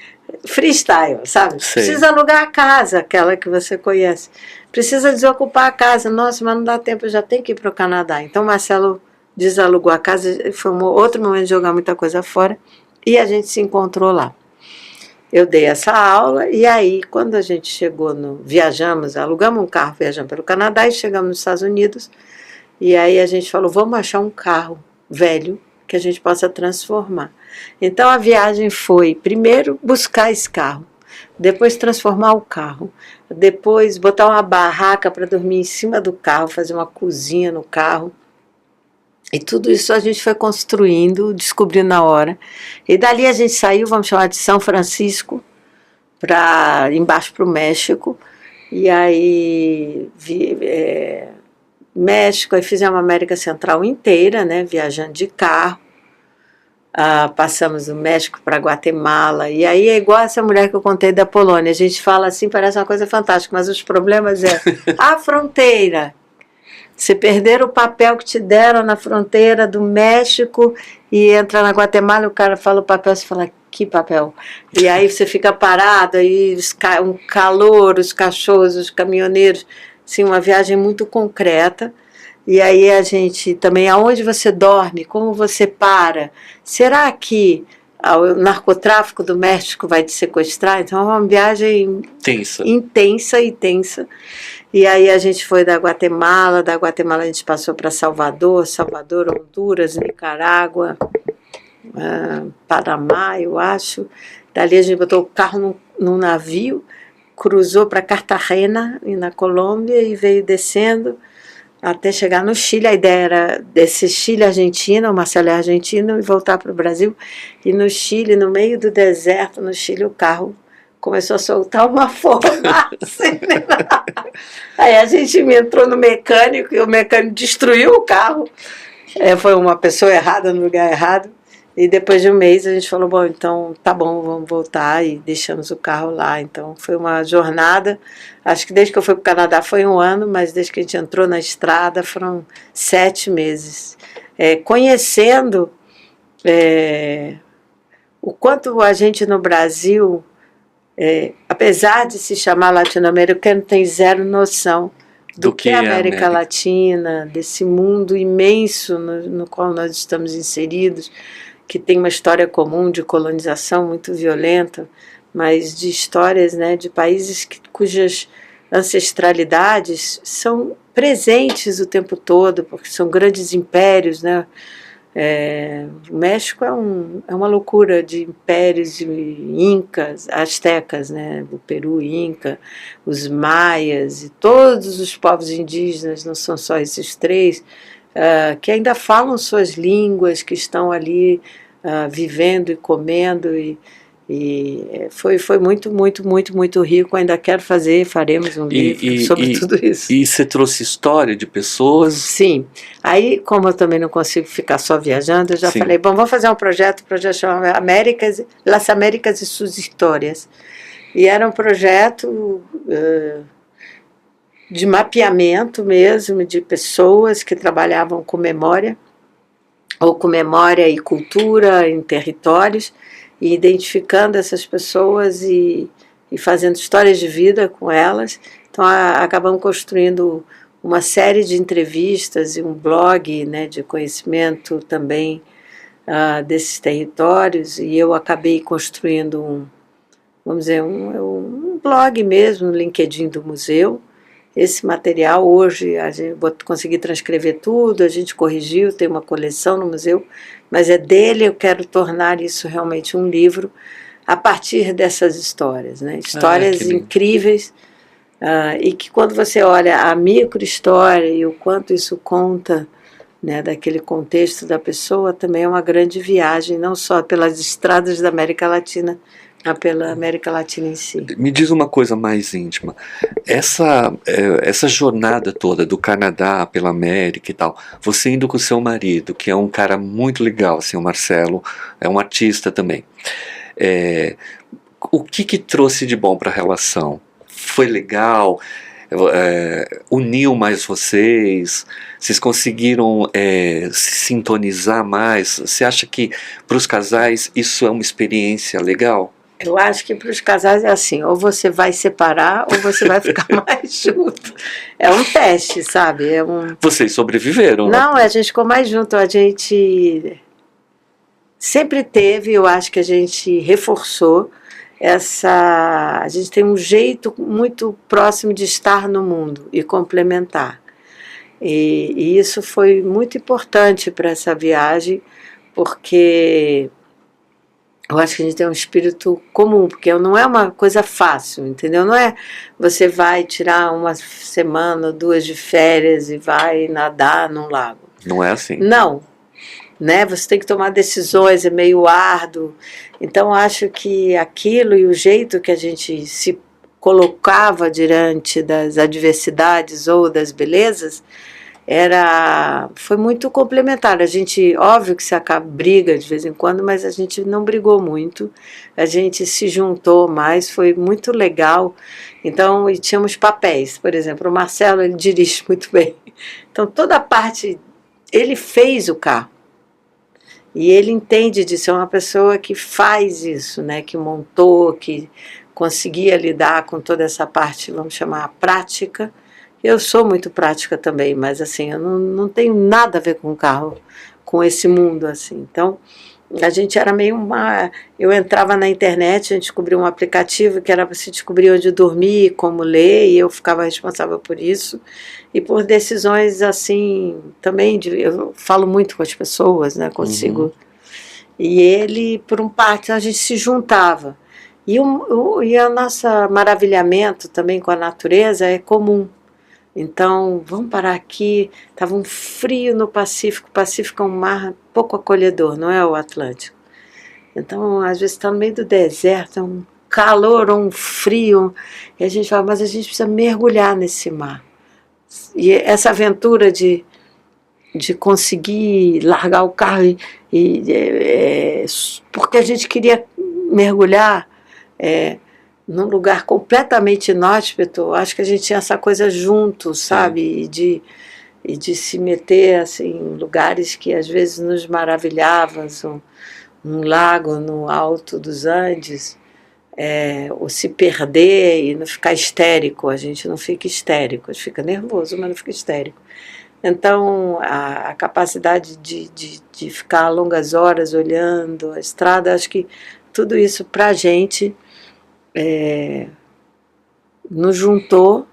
freestyle, sabe? Sei. Precisa alugar a casa, aquela que você conhece. Precisa desocupar a casa. Nossa, mas não dá tempo, eu já tenho que ir para o Canadá. Então, Marcelo desalugou a casa, foi um outro momento de jogar muita coisa fora, e a gente se encontrou lá. Eu dei essa aula, e aí, quando a gente chegou viajamos, alugamos um carro, viajamos pelo Canadá e chegamos nos Estados Unidos, e aí a gente falou, vamos achar um carro velho que a gente possa transformar. Então a viagem foi, primeiro, buscar esse carro, depois transformar o carro, depois botar uma barraca para dormir em cima do carro, fazer uma cozinha no carro. E tudo isso a gente foi construindo, descobrindo na hora. E dali a gente saiu, vamos chamar de São Francisco, embaixo para o México. E aí, México, aí fizemos a América Central inteira, né, viajando de carro. Passamos do México para Guatemala. E aí é igual essa mulher que eu contei da Polônia. A gente fala assim, parece uma coisa fantástica, mas os problemas é a fronteira. Se perder o papel que te deram na fronteira do México e entra na Guatemala, o cara fala o papel, você fala, que papel? E aí você fica parado, aí um calor, os cachorros, os caminhoneiros, assim, uma viagem muito concreta. E aí a gente também, aonde você dorme, como você para, será que o narcotráfico do México vai te sequestrar? Então é uma viagem intensa e tensa. E aí a gente foi da Guatemala a gente passou para Salvador, Honduras, Nicarágua, Panamá, eu acho. Dali a gente botou o carro num navio, cruzou para Cartagena, na Colômbia, e veio descendo até chegar no Chile. A ideia era descer Chile-Argentina, o Marcelo é argentino, e voltar para o Brasil. E no Chile, no meio do deserto, no Chile, o carro começou a soltar uma fumaça. Aí a gente entrou no mecânico, e o mecânico destruiu o carro. Foi uma pessoa errada no lugar errado. E depois de um mês a gente falou, bom, então tá bom, vamos voltar, e deixamos o carro lá. Então foi uma jornada, acho que desde que eu fui para o Canadá foi 1 ano, mas desde que a gente entrou na estrada foram 7 meses. Conhecendo o quanto a gente no Brasil, apesar de se chamar latino-americano, tem zero noção do que é a América Latina, desse mundo imenso no qual nós estamos inseridos, que tem uma história comum de colonização muito violenta, mas de histórias, né, de países cujas ancestralidades são presentes o tempo todo, porque são grandes impérios, né? O México é uma loucura de impérios, de incas, astecas, né? O Peru, Inca, os maias e todos os povos indígenas, não são só esses 3, que ainda falam suas línguas, que estão ali vivendo e comendo, e foi muito, muito, muito, muito rico. Ainda quero faremos um livro sobre tudo isso. E você trouxe história de pessoas? Sim. Aí, como eu também não consigo ficar só viajando, eu já falei, bom, vamos fazer um projeto chama Las Américas e Suas Histórias. E era um projeto de mapeamento mesmo, de pessoas que trabalhavam com memória, ou com memória e cultura em territórios, e identificando essas pessoas e fazendo histórias de vida com elas. Então acabamos construindo uma série de entrevistas e um blog, né, de conhecimento também desses territórios, e eu acabei construindo um blog mesmo no LinkedIn do museu. Esse material hoje a gente consegui transcrever tudo, a gente corrigiu, tem uma coleção no museu, mas dele. Eu quero tornar isso realmente um livro a partir dessas histórias, né? Histórias incríveis, e que quando você olha a microhistória e o quanto isso conta, né, daquele contexto da pessoa, também é uma grande viagem, não só pelas estradas da América Latina, mas pela América Latina em si. Me diz uma coisa mais íntima. Essa jornada toda do Canadá pela América e tal, você indo com seu marido, que é um cara muito legal, assim, o Marcelo, é um artista também. O que trouxe de bom para a relação? Foi legal? uniu mais vocês? Vocês conseguiram se sintonizar mais? Você acha que para os casais isso é uma experiência legal? Eu acho que para os casais é assim, ou você vai separar ou você vai ficar mais junto. É um teste, sabe? Vocês sobreviveram, né? Não, a gente ficou mais junto, a gente sempre teve, eu acho que a gente reforçou a gente tem um jeito muito próximo de estar no mundo e complementar. E isso foi muito importante para essa viagem, porque eu acho que a gente tem um espírito comum, porque não é uma coisa fácil, entendeu? Não é você vai tirar uma semana ou duas de férias e vai nadar num lago. Não é assim. Não, né? Você tem que tomar decisões, é meio árduo. Então, acho que aquilo e o jeito que a gente se colocava diante das adversidades ou das belezas foi muito complementar. A gente, óbvio que se acaba briga de vez em quando, mas a gente não brigou muito, a gente se juntou mais, foi muito legal. Então, e tínhamos papéis, por exemplo, o Marcelo, ele dirige muito bem, então toda a parte, ele fez o carro, e ele entende disso, é uma pessoa que faz isso, né, que montou, que conseguia lidar com toda essa parte, vamos chamar, prática. Eu sou muito prática também, mas assim, eu não tenho nada a ver com carro, com esse mundo, assim. Então, a gente era meio eu entrava na internet, a gente descobriu um aplicativo que era para se descobrir onde dormir, como ler, e eu ficava responsável por isso. E por decisões, assim, também, eu falo muito com as pessoas, né, consigo. Uhum. E ele, por um parte, a gente se juntava. E o nosso maravilhamento também com a natureza é comum. Então, vamos parar aqui, estava um frio no Pacífico, o Pacífico é um mar pouco acolhedor, não é o Atlântico. Então, às vezes está no meio do deserto, é um calor ou um frio, e a gente fala, mas a gente precisa mergulhar nesse mar. E essa aventura de conseguir largar o carro, porque a gente queria mergulhar, num lugar completamente inóspito, acho que a gente tinha essa coisa junto, sabe? E de se meter assim, em lugares que às vezes nos maravilhavam, um lago no alto dos Andes, ou se perder e não ficar histérico. A gente não fica histérico, a gente fica nervoso, mas não fica histérico. Então, a capacidade de ficar longas horas olhando a estrada, acho que tudo isso para a gente nos juntou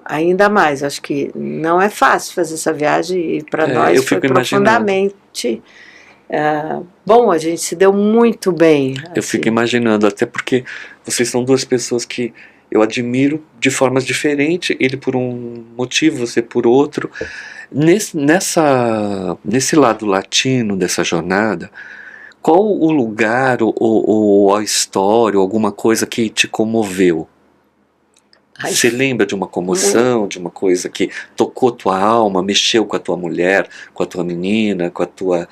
ainda mais. Acho que não é fácil fazer essa viagem, e para nós foi profundamente bom, a gente se deu muito bem. Eu fico imaginando, até porque vocês são duas pessoas que eu admiro de formas diferentes, ele por um motivo, você por outro. Nesse lado latino dessa jornada, qual o lugar ou a história, ou alguma coisa que te comoveu? Você lembra de uma comoção, de uma coisa que tocou tua alma, mexeu com a tua mulher, com a tua menina, com a tua...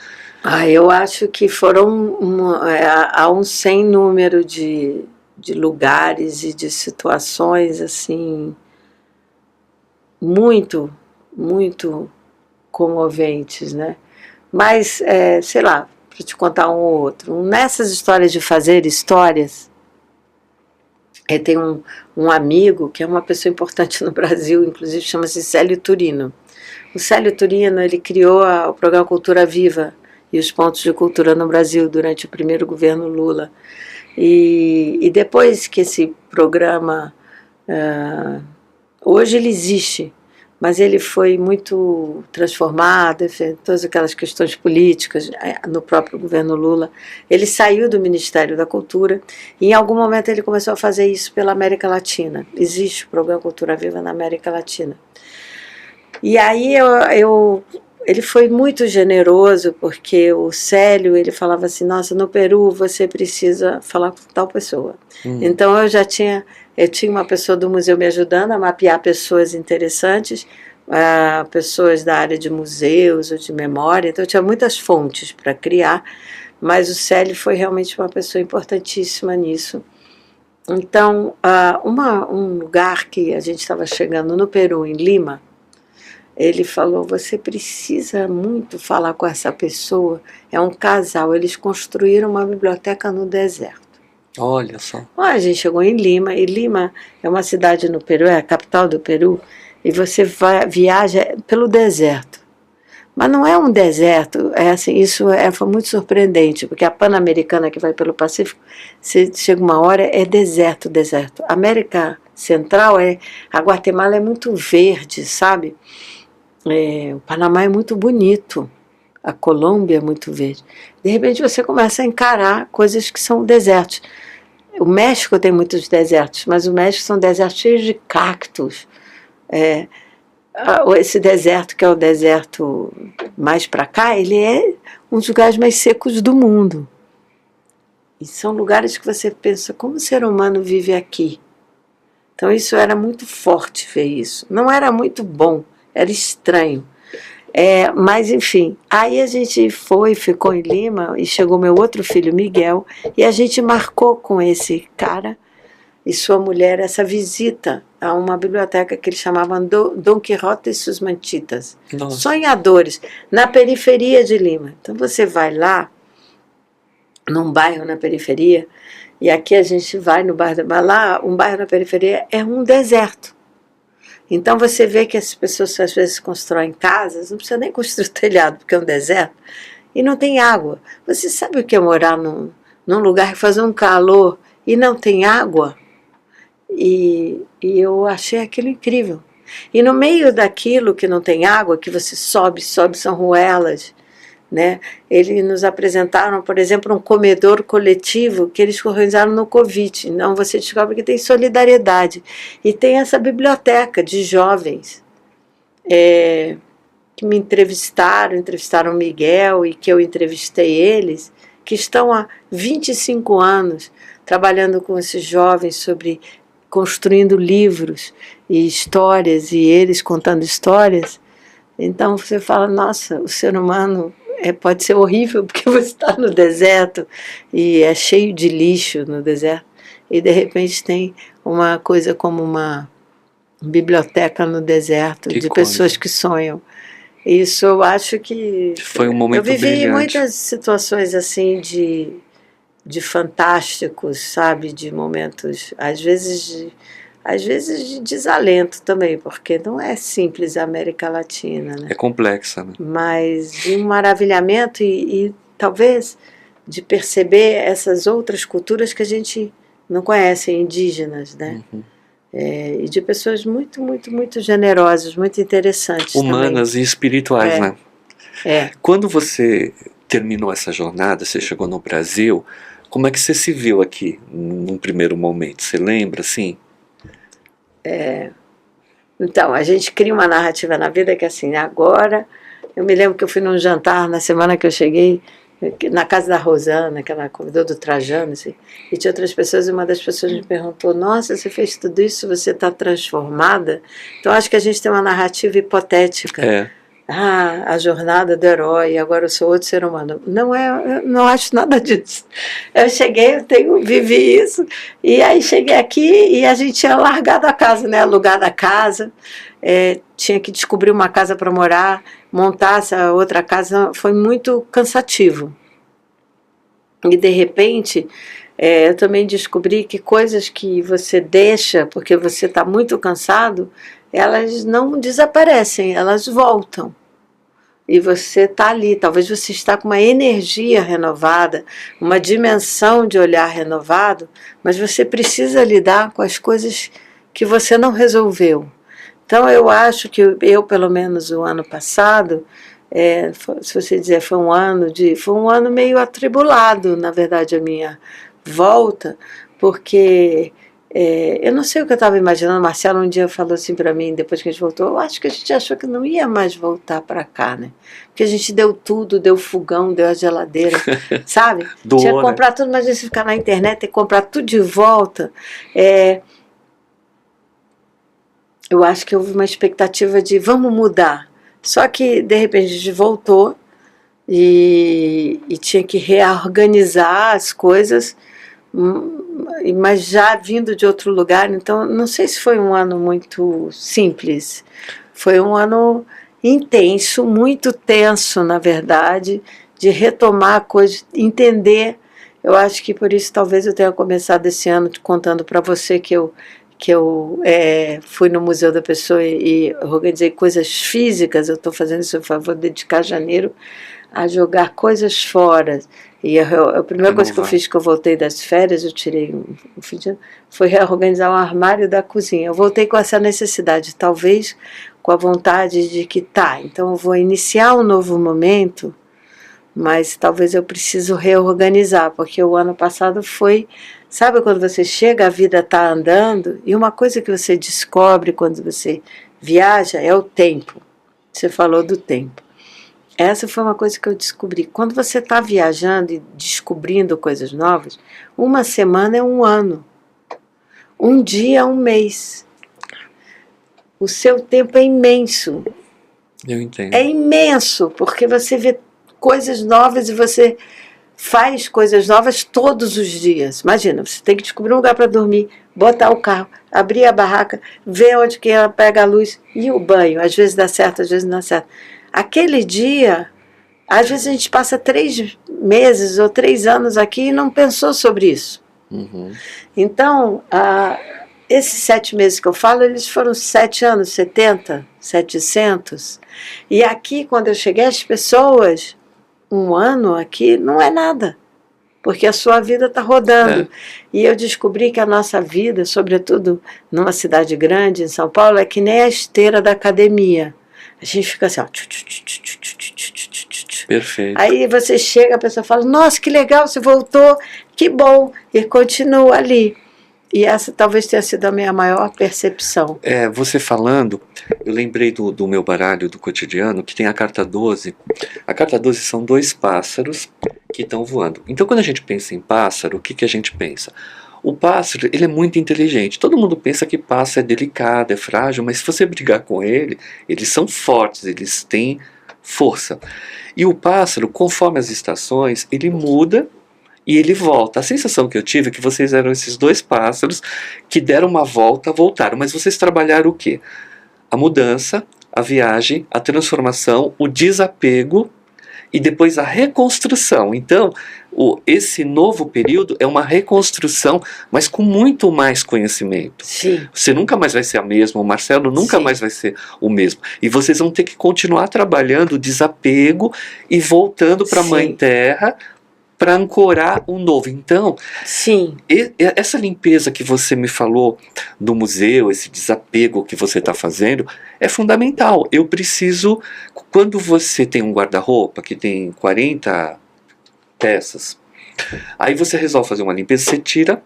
eu acho que foram há um sem número de lugares e de situações assim muito, muito comoventes, né? Mas, sei lá, para te contar um ou outro, nessas histórias de fazer histórias, eu tenho um amigo que é uma pessoa importante no Brasil, inclusive chama-se Célio Turino. O Célio Turino, ele criou o programa Cultura Viva e os pontos de cultura no Brasil durante o primeiro governo Lula. E depois que esse programa, hoje ele existe, mas ele foi muito transformado, todas aquelas questões políticas no próprio governo Lula. Ele saiu do Ministério da Cultura e em algum momento ele começou a fazer isso pela América Latina. Existe o programa Cultura Viva na América Latina. E aí ele foi muito generoso, porque o Célio, ele falava assim, nossa, no Peru você precisa falar com tal pessoa. Então eu tinha uma pessoa do museu me ajudando a mapear pessoas interessantes, pessoas da área de museus ou de memória, então eu tinha muitas fontes para criar, mas o Célio foi realmente uma pessoa importantíssima nisso. Então, um lugar que a gente estava chegando no Peru, em Lima, ele falou, você precisa muito falar com essa pessoa. É um casal, eles construíram uma biblioteca no deserto. Olha só. A gente chegou em Lima, e Lima é uma cidade no Peru, é a capital do Peru, e você viaja pelo deserto. Mas não é um deserto, foi muito surpreendente, porque a Pan-Americana que vai pelo Pacífico, chega uma hora, é deserto, deserto. A América Central, a Guatemala é muito verde, sabe? O Panamá é muito bonito, a Colômbia é muito verde. De repente você começa a encarar coisas que são desertos. O México tem muitos desertos, mas o México são desertos cheios de cactos. Esse deserto, que é o deserto mais para cá, ele é um dos lugares mais secos do mundo. E são lugares que você pensa, como o ser humano vive aqui? Então isso era muito forte ver isso. Não era muito bom, era estranho. Mas enfim, aí a gente ficou em Lima e chegou meu outro filho, Miguel, e a gente marcou com esse cara e sua mulher essa visita a uma biblioteca que eles chamavam Dom Quixote e suas Mantitas. Nossa. Sonhadores, na periferia de Lima. Então você vai lá, num bairro na periferia, e aqui a gente vai no bairro, mas lá um bairro na periferia é um deserto. Então você vê que as pessoas às vezes constroem casas, não precisa nem construir telhado, porque é um deserto, e não tem água. Você sabe o que é morar num lugar que faz um calor e não tem água? E eu achei aquilo incrível. E no meio daquilo que não tem água, que você sobe, são ruelas, né? Eles nos apresentaram, por exemplo, um comedor coletivo que eles organizaram no Covid. Então você descobre que tem solidariedade. E tem essa biblioteca de jovens que me entrevistaram o Miguel e que eu entrevistei eles, que estão há 25 anos trabalhando com esses jovens construindo livros e histórias, e eles contando histórias. Então você fala, nossa, o ser humano pode ser horrível, porque você está no deserto e é cheio de lixo no deserto, e de repente tem uma coisa como uma biblioteca no deserto, de pessoas que sonham. Isso eu acho que... Foi um momento brilhante. Eu vivi brilhante. Muitas situações assim de fantásticos, sabe, de momentos, às vezes de desalento também, porque não é simples a América Latina, né? É complexa, né? Mas de um maravilhamento e talvez de perceber essas outras culturas que a gente não conhece, indígenas, né? Uhum. E de pessoas muito, muito, muito generosas, muito interessantes, humanas também. E espirituais, né? É. Quando você terminou essa jornada, você chegou no Brasil, como é que você se viu aqui, num primeiro momento? Você lembra, assim? Então, a gente cria uma narrativa na vida que, assim, agora... Eu me lembro que eu fui num jantar, na semana que eu cheguei, na casa da Rosana, que ela convidou do Trajano, assim, e tinha outras pessoas, e uma das pessoas me perguntou, nossa, você fez tudo isso, você está transformada? Então, acho que a gente tem uma narrativa hipotética. A jornada do herói, agora eu sou outro ser humano. Não eu não acho nada disso. Eu cheguei, vivi isso, e aí cheguei aqui e a gente tinha largado a casa, né? Alugado a casa, tinha que descobrir uma casa para morar, montar essa outra casa, foi muito cansativo. E de repente, eu também descobri que coisas que você deixa porque você está muito cansado, elas não desaparecem, elas voltam. E você está ali, talvez você está com uma energia renovada, uma dimensão de olhar renovado, mas você precisa lidar com as coisas que você não resolveu. Então eu acho que pelo menos o ano passado, se você dizer foi um ano meio atribulado, na verdade, a minha volta, porque eu não sei o que eu estava imaginando. Marcelo um dia falou assim para mim, depois que a gente voltou, eu acho que a gente achou que não ia mais voltar para cá, né? Porque a gente deu tudo, deu fogão, deu a geladeira, sabe? Tinha que comprar tudo, mas a gente ficar na internet, ter que comprar tudo de volta. Eu acho que houve uma expectativa de vamos mudar. Só que, de repente, a gente voltou e tinha que reorganizar as coisas, mas já vindo de outro lugar, então não sei se foi um ano muito simples. Foi um ano intenso, muito tenso, na verdade, de retomar coisas, entender. Eu acho que por isso talvez eu tenha começado esse ano contando para você que eu fui no Museu da Pessoa e organizei coisas físicas. Eu estou fazendo isso, vou dedicar janeiro a jogar coisas fora. E a primeira coisa que eu fiz, que eu voltei das férias, eu tirei um fim de ano, foi reorganizar o armário da cozinha. Eu voltei com essa necessidade, talvez com a vontade de que então eu vou iniciar um novo momento, mas talvez eu preciso reorganizar, porque o ano passado foi, sabe quando você chega, a vida está andando, e uma coisa que você descobre quando você viaja é o tempo. Você falou do tempo. Essa foi uma coisa que eu descobri. Quando você está viajando e descobrindo coisas novas, uma semana é um ano. Um dia é um mês. O seu tempo é imenso. Eu entendo. É imenso, porque você vê coisas novas e você faz coisas novas todos os dias. Imagina, você tem que descobrir um lugar para dormir, botar o carro, abrir a barraca, ver onde que ela pega a luz e o banho. Às vezes dá certo, às vezes não dá certo. Aquele dia, às vezes a gente passa 3 meses ou 3 anos aqui e não pensou sobre isso. Uhum. Então, esses 7 meses que eu falo, eles foram 7 anos, 70, 700. E aqui, quando eu cheguei, as pessoas, um ano aqui não é nada, porque a sua vida está rodando. E eu descobri que a nossa vida, sobretudo numa cidade grande, em São Paulo, é que nem a esteira da academia. A gente fica assim, ó. Perfeito. Aí você chega, a pessoa fala, nossa, que legal, você voltou, que bom, e continua ali. E essa talvez tenha sido a minha maior percepção. Você falando, eu lembrei do meu baralho do cotidiano, que tem a carta 12. A carta 12 são 2 pássaros que estão voando. Então, quando a gente pensa em pássaro, o que a gente pensa? O pássaro, ele é muito inteligente. Todo mundo pensa que pássaro é delicado, é frágil, mas se você brigar com ele, eles são fortes, eles têm força. E o pássaro, conforme as estações, ele muda e ele volta. A sensação que eu tive é que vocês eram esses 2 pássaros que deram uma volta, voltaram. Mas vocês trabalharam o quê? A mudança, a viagem, a transformação, o desapego e depois a reconstrução. Então, esse novo período é uma reconstrução, mas com muito mais conhecimento. Sim. Você nunca mais vai ser a mesma, o Marcelo nunca mais vai ser o mesmo. E vocês vão ter que continuar trabalhando o desapego e voltando para a Mãe Terra para ancorar um novo. Então, essa limpeza que você me falou do museu, esse desapego que você está fazendo, é fundamental. Eu preciso, quando você tem um guarda-roupa que tem 40 peças, aí você resolve fazer uma limpeza, você tira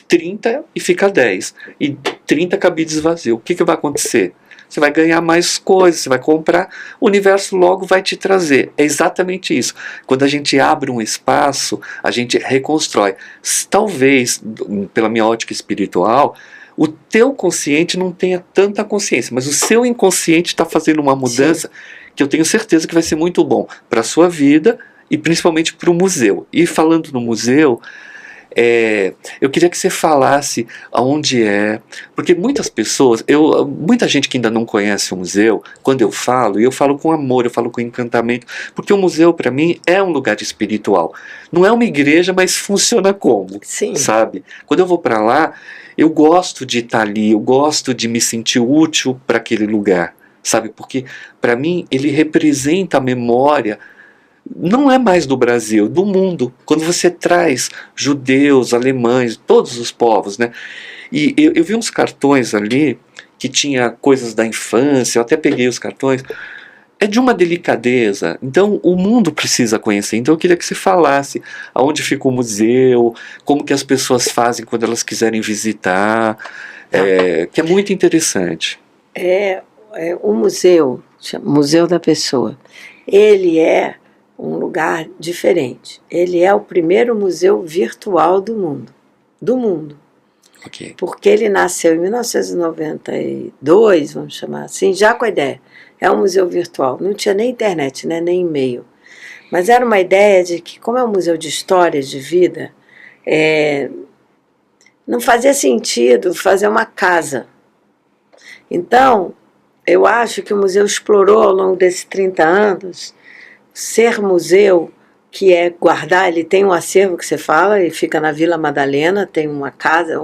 30 e fica 10. E 30 cabides vazios. O que vai acontecer? Você vai ganhar mais coisas, você vai comprar, o universo logo vai te trazer. É exatamente isso. Quando a gente abre um espaço, a gente reconstrói. Talvez, pela minha ótica espiritual, o teu consciente não tenha tanta consciência, mas o seu inconsciente está fazendo uma mudança que eu tenho certeza que vai ser muito bom para a sua vida e principalmente para o museu. E falando no museu, eu queria que você falasse aonde porque muitas pessoas, muita gente que ainda não conhece o museu, quando eu falo com amor, eu falo com encantamento, porque o museu para mim é um lugar espiritual. Não é uma igreja, mas funciona como, sabe? Quando eu vou para lá, eu gosto de estar ali, eu gosto de me sentir útil para aquele lugar, sabe? Porque para mim ele representa a memória. Não é mais do Brasil, do mundo. Quando você traz judeus, alemães, todos os povos, né? E eu vi uns cartões ali que tinha coisas da infância, eu até peguei os cartões. É de uma delicadeza. Então o mundo precisa conhecer. Então eu queria que você falasse aonde fica o museu, como que as pessoas fazem quando elas quiserem visitar, que é muito interessante. O museu, Museu da Pessoa, ele é um lugar diferente. Ele é o primeiro museu virtual do mundo. Do mundo. Okay. Porque ele nasceu em 1992, vamos chamar assim, já com a ideia. É um museu virtual. Não tinha nem internet, né, nem e-mail. Mas era uma ideia de que, como é um museu de histórias de vida, não fazia sentido fazer uma casa. Então, eu acho que o museu explorou ao longo desses 30 anos ser museu, que é guardar, ele tem um acervo que você fala, e fica na Vila Madalena, tem uma casa,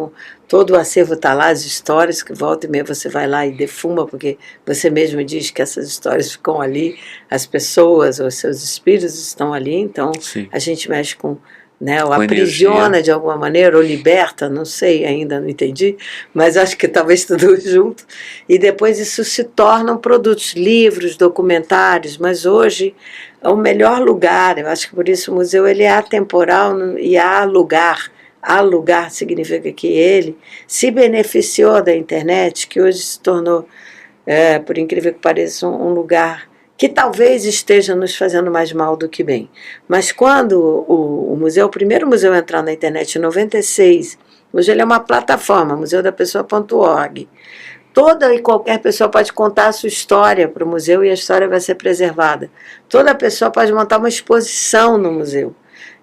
todo o acervo está lá, as histórias, que volta e meia você vai lá e defuma, porque você mesmo diz que essas histórias ficam ali, as pessoas, os seus espíritos estão ali, então Sim. a gente mexe com, né, ou Com aprisiona energia. de alguma maneira, ou liberta, não sei, ainda não entendi, mas acho que talvez tudo junto, e depois isso se tornam produtos, livros, documentários, mas hoje é o melhor lugar, eu acho que por isso o museu ele é atemporal e há lugar. Há lugar significa que ele se beneficiou da internet, que hoje se tornou, por incrível que pareça, um lugar que talvez esteja nos fazendo mais mal do que bem. Mas quando o museu, o primeiro museu a entrar na internet em 96, hoje ele é uma plataforma, museudapessoa.org. Toda e qualquer pessoa pode contar a sua história para o museu e a história vai ser preservada. Toda pessoa pode montar uma exposição no museu.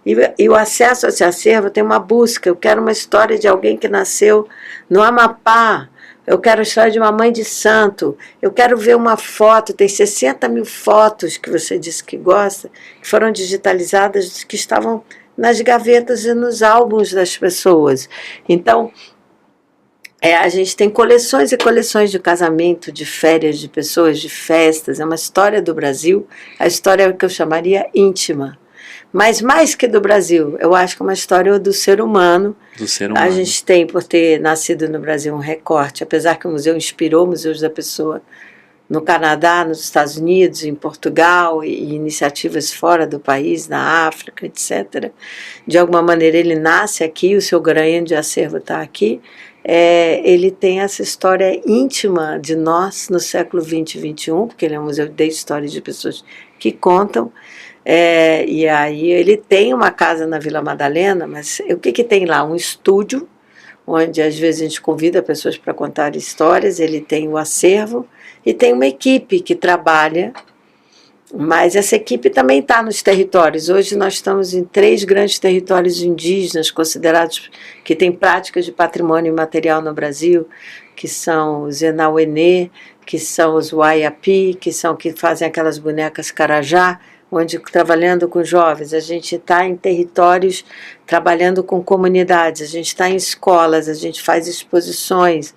E o acesso a esse acervo tem uma busca. Eu quero uma história de alguém que nasceu no Amapá. Eu quero a história de uma mãe de santo. Eu quero ver uma foto. Tem 60 mil fotos que você disse que gosta, que foram digitalizadas, que estavam nas gavetas e nos álbuns das pessoas. Então, a gente tem coleções e coleções de casamento, de férias, de pessoas, de festas. É uma história do Brasil, a história que eu chamaria íntima. Mas mais que do Brasil, eu acho que é uma história do ser humano. Do ser humano. A gente tem, por ter nascido no Brasil, um recorte, apesar que o museu inspirou museus da pessoa no Canadá, nos Estados Unidos, em Portugal e iniciativas fora do país, na África, etc. De alguma maneira ele nasce aqui, o seu grande acervo está aqui. Ele tem essa história íntima de nós no século XX e XXI, porque ele é um museu de histórias de pessoas que contam. E aí ele tem uma casa na Vila Madalena, mas o que tem lá? Um estúdio, onde às vezes a gente convida pessoas para contar histórias, ele tem o acervo e tem uma equipe que trabalha, mas essa equipe também está nos territórios. Hoje nós estamos em 3 grandes territórios indígenas considerados que têm práticas de patrimônio imaterial no Brasil, que são os Enauenê, que são os Waiapi, que fazem aquelas bonecas Carajá, onde trabalhando com jovens, a gente está em territórios trabalhando com comunidades, a gente está em escolas, a gente faz exposições,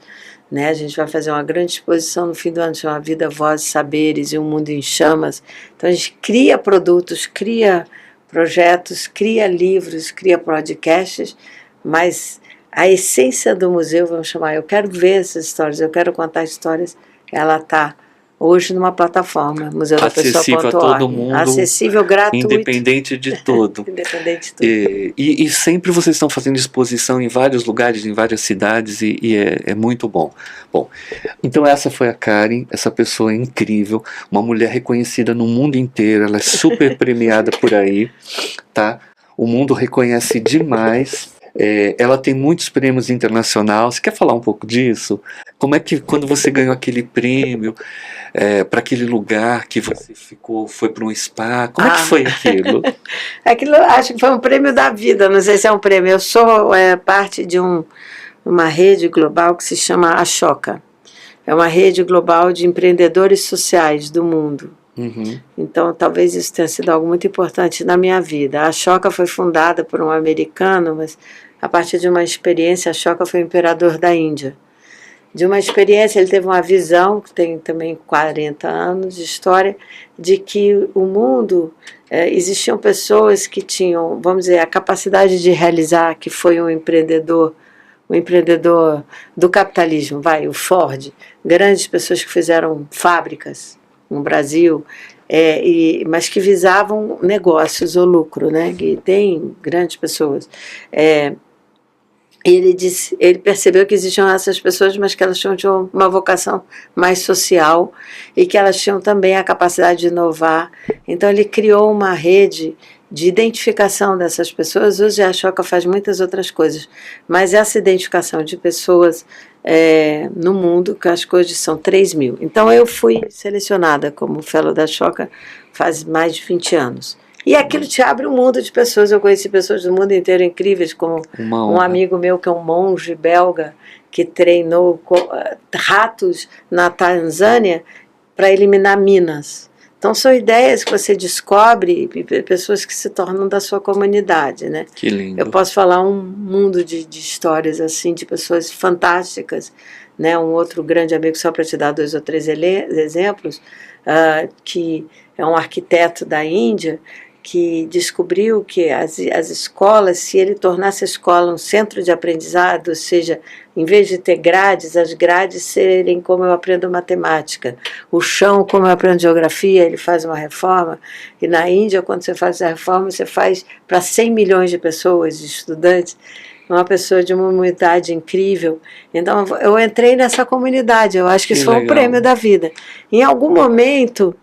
né? A gente vai fazer uma grande exposição no fim do ano, chama Vida, Vozes, Saberes e um Mundo em Chamas. Então a gente cria produtos, cria projetos, cria livros, cria podcasts, mas a essência do museu, vamos chamar, eu quero ver essas histórias, eu quero contar histórias, ela está hoje numa plataforma, acessível a todo mundo, acessível, gratuito, independente de tudo. Independente de tudo. E sempre vocês estão fazendo exposição em vários lugares, em várias cidades, e é muito bom. Bom, então essa foi a Karen, essa pessoa incrível, uma mulher reconhecida no mundo inteiro, ela é super premiada por aí, tá? O mundo reconhece demais. Ela tem muitos prêmios internacionais. Você quer falar um pouco disso? Como é que quando você ganhou aquele prêmio para aquele lugar que você foi para um spa, como é que foi aquilo? Aquilo acho que foi um prêmio da vida, não sei se é um prêmio. Eu sou parte de uma rede global que se chama Ashoka. É uma rede global de empreendedores sociais do mundo. Uhum. Então talvez isso tenha sido algo muito importante na minha vida. A Ashoka foi fundada por um americano, mas a partir de uma experiência, Ashoka foi o imperador da Índia. De uma experiência, ele teve uma visão, que tem também 40 anos de história, de que o mundo, existiam pessoas que tinham, vamos dizer, a capacidade de realizar, que foi um empreendedor do capitalismo, o Ford, grandes pessoas que fizeram fábricas no Brasil, mas que visavam negócios ou lucro, né? Que tem grandes pessoas. Ele percebeu que existiam essas pessoas, mas que elas tinham uma vocação mais social e que elas tinham também a capacidade de inovar. Então ele criou uma rede de identificação dessas pessoas. Hoje a Ashoka faz muitas outras coisas, mas essa identificação de pessoas no mundo, que as coisas são 3 mil. Então eu fui selecionada como fellow da Ashoka faz mais de 20 anos. E aquilo te abre um mundo de pessoas. Eu conheci pessoas do mundo inteiro incríveis, como um amigo meu que é um monge belga, que treinou ratos na Tanzânia para eliminar minas. Então são ideias que você descobre, pessoas que se tornam da sua comunidade, né? Que lindo. Eu posso falar um mundo de histórias assim, de pessoas fantásticas, né? Um outro grande amigo, só para te dar 2 ou 3 exemplos, que é um arquiteto da Índia, que descobriu que as escolas, se ele tornasse a escola um centro de aprendizado, ou seja, em vez de ter grades, as grades serem como eu aprendo matemática, o chão como eu aprendo geografia, ele faz uma reforma, e na Índia, quando você faz a reforma, você faz para 100 milhões de pessoas, de estudantes, uma pessoa de uma humanidade incrível. Então, eu entrei nessa comunidade, eu acho que isso foi um prêmio da vida. Em algum momento,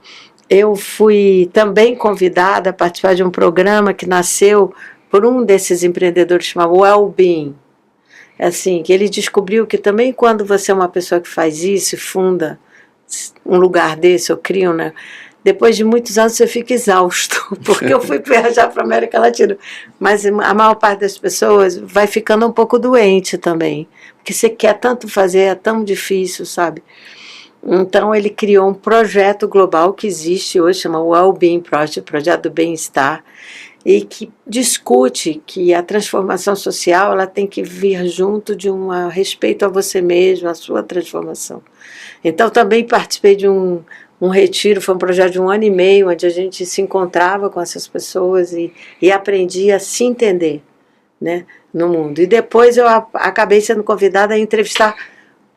eu fui também convidada a participar de um programa que nasceu por um desses empreendedores chamado Wellbeing. Assim, que ele descobriu que também quando você é uma pessoa que faz isso, funda um lugar desse, ou cria, né? Depois de muitos anos você fica exausto, porque eu fui viajar para a América Latina. Mas a maior parte das pessoas vai ficando um pouco doente também, porque você quer tanto fazer, é tão difícil, sabe? Então ele criou um projeto global que existe hoje, chama Wellbeing Project, Projeto do Bem-Estar, e que discute que a transformação social ela tem que vir junto de um respeito a você mesmo, a sua transformação. Então também participei de um retiro, foi um projeto de 1 ano e meio, onde a gente se encontrava com essas pessoas e aprendia a se entender, né, no mundo. E depois eu acabei sendo convidada a entrevistar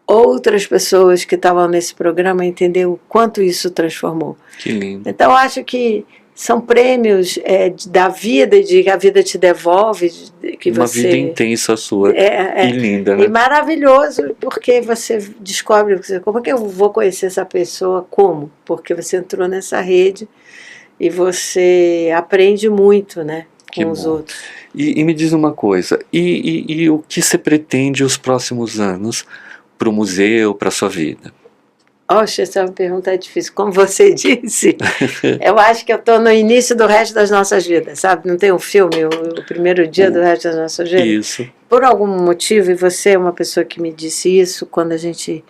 outras pessoas que estavam nesse programa, entender o quanto isso transformou. Que lindo. Então eu acho que são prêmios da vida, de que a vida te devolve, que uma você, vida intensa sua e linda, né? E maravilhoso, porque você descobre como é que eu vou conhecer essa pessoa, como? Porque você entrou nessa rede e você aprende muito, né, com os outros. E me diz uma coisa, e o que você pretende os próximos anos para o museu, para a sua vida? Oxe, essa é uma pergunta difícil. Como você disse, eu acho que eu estou no início do resto das nossas vidas, sabe? Não tem um filme, o primeiro dia do resto das nossas vidas? Isso. Por algum motivo, e você é uma pessoa que me disse isso quando a gente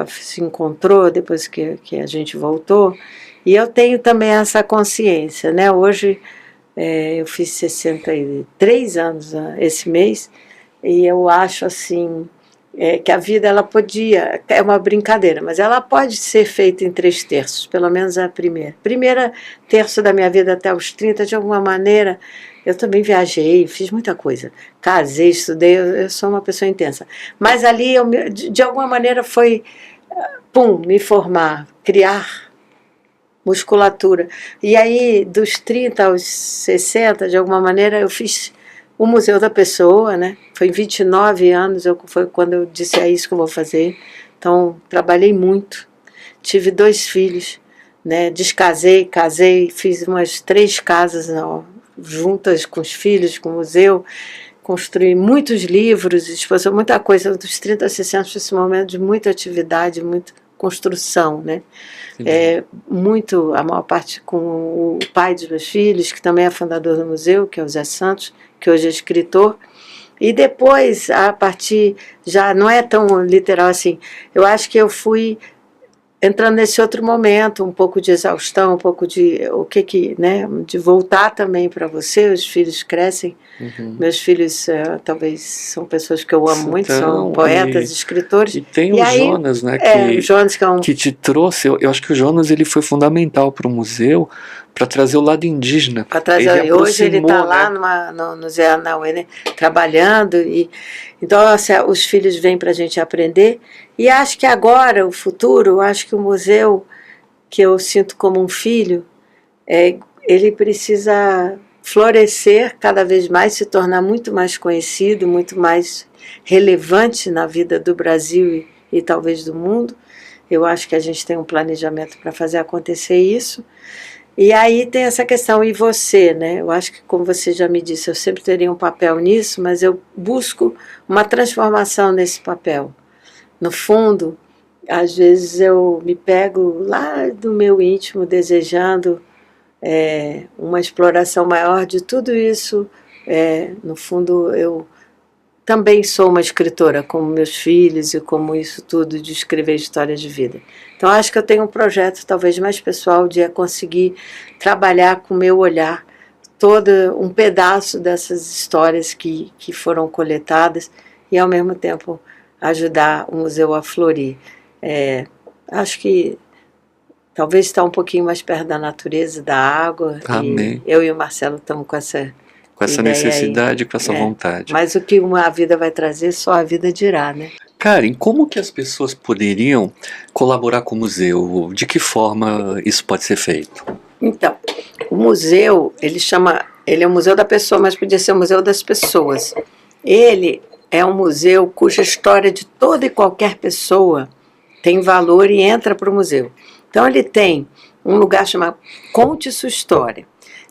se encontrou, depois que a gente voltou, e eu tenho também essa consciência, né? Hoje eu fiz 63 anos esse mês, e eu acho assim... que a vida ela podia, é uma brincadeira, mas ela pode ser feita em 3 terços, pelo menos a primeira terço da minha vida até os 30, de alguma maneira, eu também viajei, fiz muita coisa, casei, estudei, eu sou uma pessoa intensa, mas ali de alguma maneira foi, me formar, criar musculatura, e aí dos 30 aos 60, de alguma maneira eu fiz o Museu da Pessoa, né? Foi 29 anos, foi quando eu disse, é isso que eu vou fazer. Então, trabalhei muito. Tive 2 filhos, né? Descasei, casei, fiz umas 3 casas juntas com os filhos, com o museu. Construí muitos livros, exposição, muita coisa. Dos 30 a 60, esse momento de muita atividade, muita construção, né? Muito, a maior parte com o pai dos meus filhos, que também é fundador do museu, que é o Zé Santos, que hoje é escritor, e depois, a partir, já não é tão literal assim, eu acho que eu fui entrando nesse outro momento, um pouco de exaustão, um pouco de né, de voltar também para você, os filhos crescem, meus filhos talvez são pessoas que eu amo muito, são poetas, escritores. E tem o Jonas, né, o Jonas, que te trouxe, eu acho que o Jonas ele foi fundamental para o museu, para trazer o lado indígena. Hoje ele está lá no Zé Anauê, né, trabalhando, então assim, os filhos vêm para a gente aprender, e acho que agora, o futuro, acho que o museu, que eu sinto como um filho, ele precisa florescer cada vez mais, se tornar muito mais conhecido, muito mais relevante na vida do Brasil e talvez do mundo. Eu acho que a gente tem um planejamento para fazer acontecer isso. E aí tem essa questão, e você, né? Eu acho que, como você já me disse, eu sempre teria um papel nisso, mas eu busco uma transformação nesse papel. No fundo, às vezes eu me pego lá do meu íntimo desejando uma exploração maior de tudo isso. No fundo, eu também sou uma escritora, como meus filhos e como isso tudo de escrever histórias de vida. Então acho que eu tenho um projeto talvez mais pessoal de conseguir trabalhar com o meu olhar todo um pedaço dessas histórias que foram coletadas e ao mesmo tempo ajudar o museu a florir. Acho que talvez está um pouquinho mais perto da natureza, da água. Amém. E eu e o Marcelo estamos com essa necessidade, com essa vontade. Mas o que a vida vai trazer, só a vida dirá, né? Karen, como que as pessoas poderiam colaborar com o museu? De que forma isso pode ser feito? Então, o museu, ele é o Museu da Pessoa, mas podia ser o Museu das Pessoas. Ele é um museu cuja história de toda e qualquer pessoa tem valor e entra para o museu. Então, ele tem um lugar chamado Conte Sua História.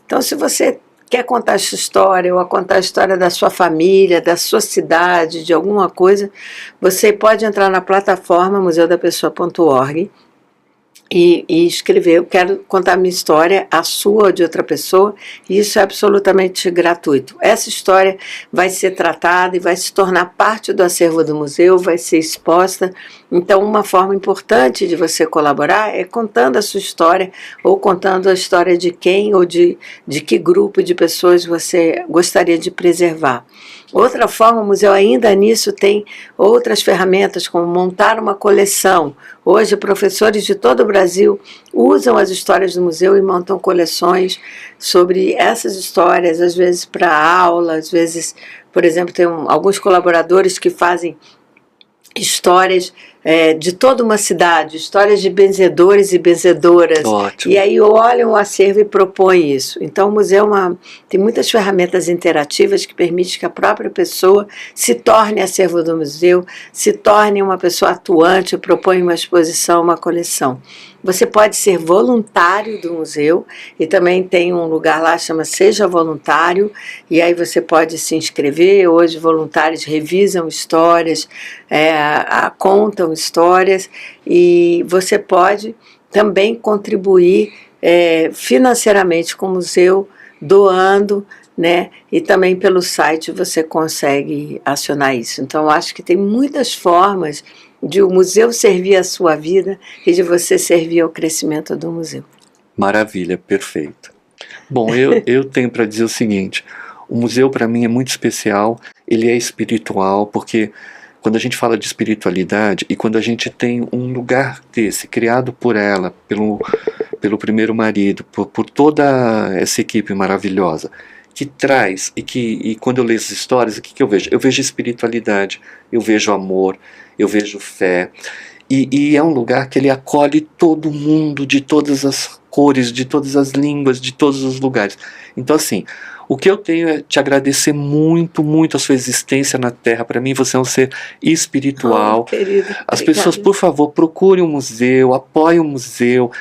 Então, se você quer contar a sua história ou contar a história da sua família, da sua cidade, de alguma coisa, você pode entrar na plataforma museudapessoa.org e escrever: eu quero contar a minha história, a sua ou de outra pessoa, e isso é absolutamente gratuito. Essa história vai ser tratada e vai se tornar parte do acervo do museu, vai ser exposta. Então, uma forma importante de você colaborar é contando a sua história, ou contando a história de quem ou de que grupo de pessoas você gostaria de preservar. Outra forma, o museu ainda nisso tem outras ferramentas, como montar uma coleção. Hoje, professores de todo o Brasil usam as histórias do museu e montam coleções sobre essas histórias, às vezes para aula, às vezes, por exemplo, tem alguns colaboradores que fazem histórias de toda uma cidade, histórias de benzedores e benzedoras. Ótimo. E aí olham o acervo e propõem isso. Então o museu tem muitas ferramentas interativas que permitem que a própria pessoa se torne acervo do museu, se torne uma pessoa atuante, propõe uma exposição, uma coleção. Você pode ser voluntário do museu e também tem um lugar lá que chama Seja Voluntário, e aí você pode se inscrever. Hoje voluntários revisam histórias, contam histórias, e você pode também contribuir financeiramente com o museu, doando, né? E também pelo site você consegue acionar isso. Então acho que tem muitas formas de o museu servir a sua vida e de você servir ao crescimento do museu. Maravilha, perfeito. Bom, eu tenho para dizer o seguinte: o museu para mim é muito especial, ele é espiritual, porque quando a gente fala de espiritualidade e quando a gente tem um lugar desse, criado por ela, pelo primeiro marido, por toda essa equipe maravilhosa, que traz, e quando eu leio essas histórias, o que eu vejo? Eu vejo espiritualidade, eu vejo amor, eu vejo fé, e é um lugar que ele acolhe todo mundo, de todas as cores, de todas as línguas, de todos os lugares. Então assim, o que eu tenho é te agradecer muito, muito a sua existência na Terra. Para mim você é um ser espiritual. Querido, as pessoas, por favor, procurem o museu, apoiem o museu,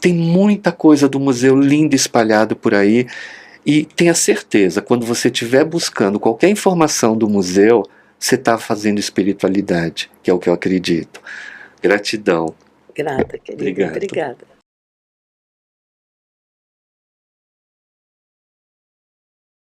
tem muita coisa do museu linda espalhada por aí. E tenha certeza, quando você estiver buscando qualquer informação do museu, você está fazendo espiritualidade, que é o que eu acredito. Gratidão. Grata, querida. Obrigado. Obrigada.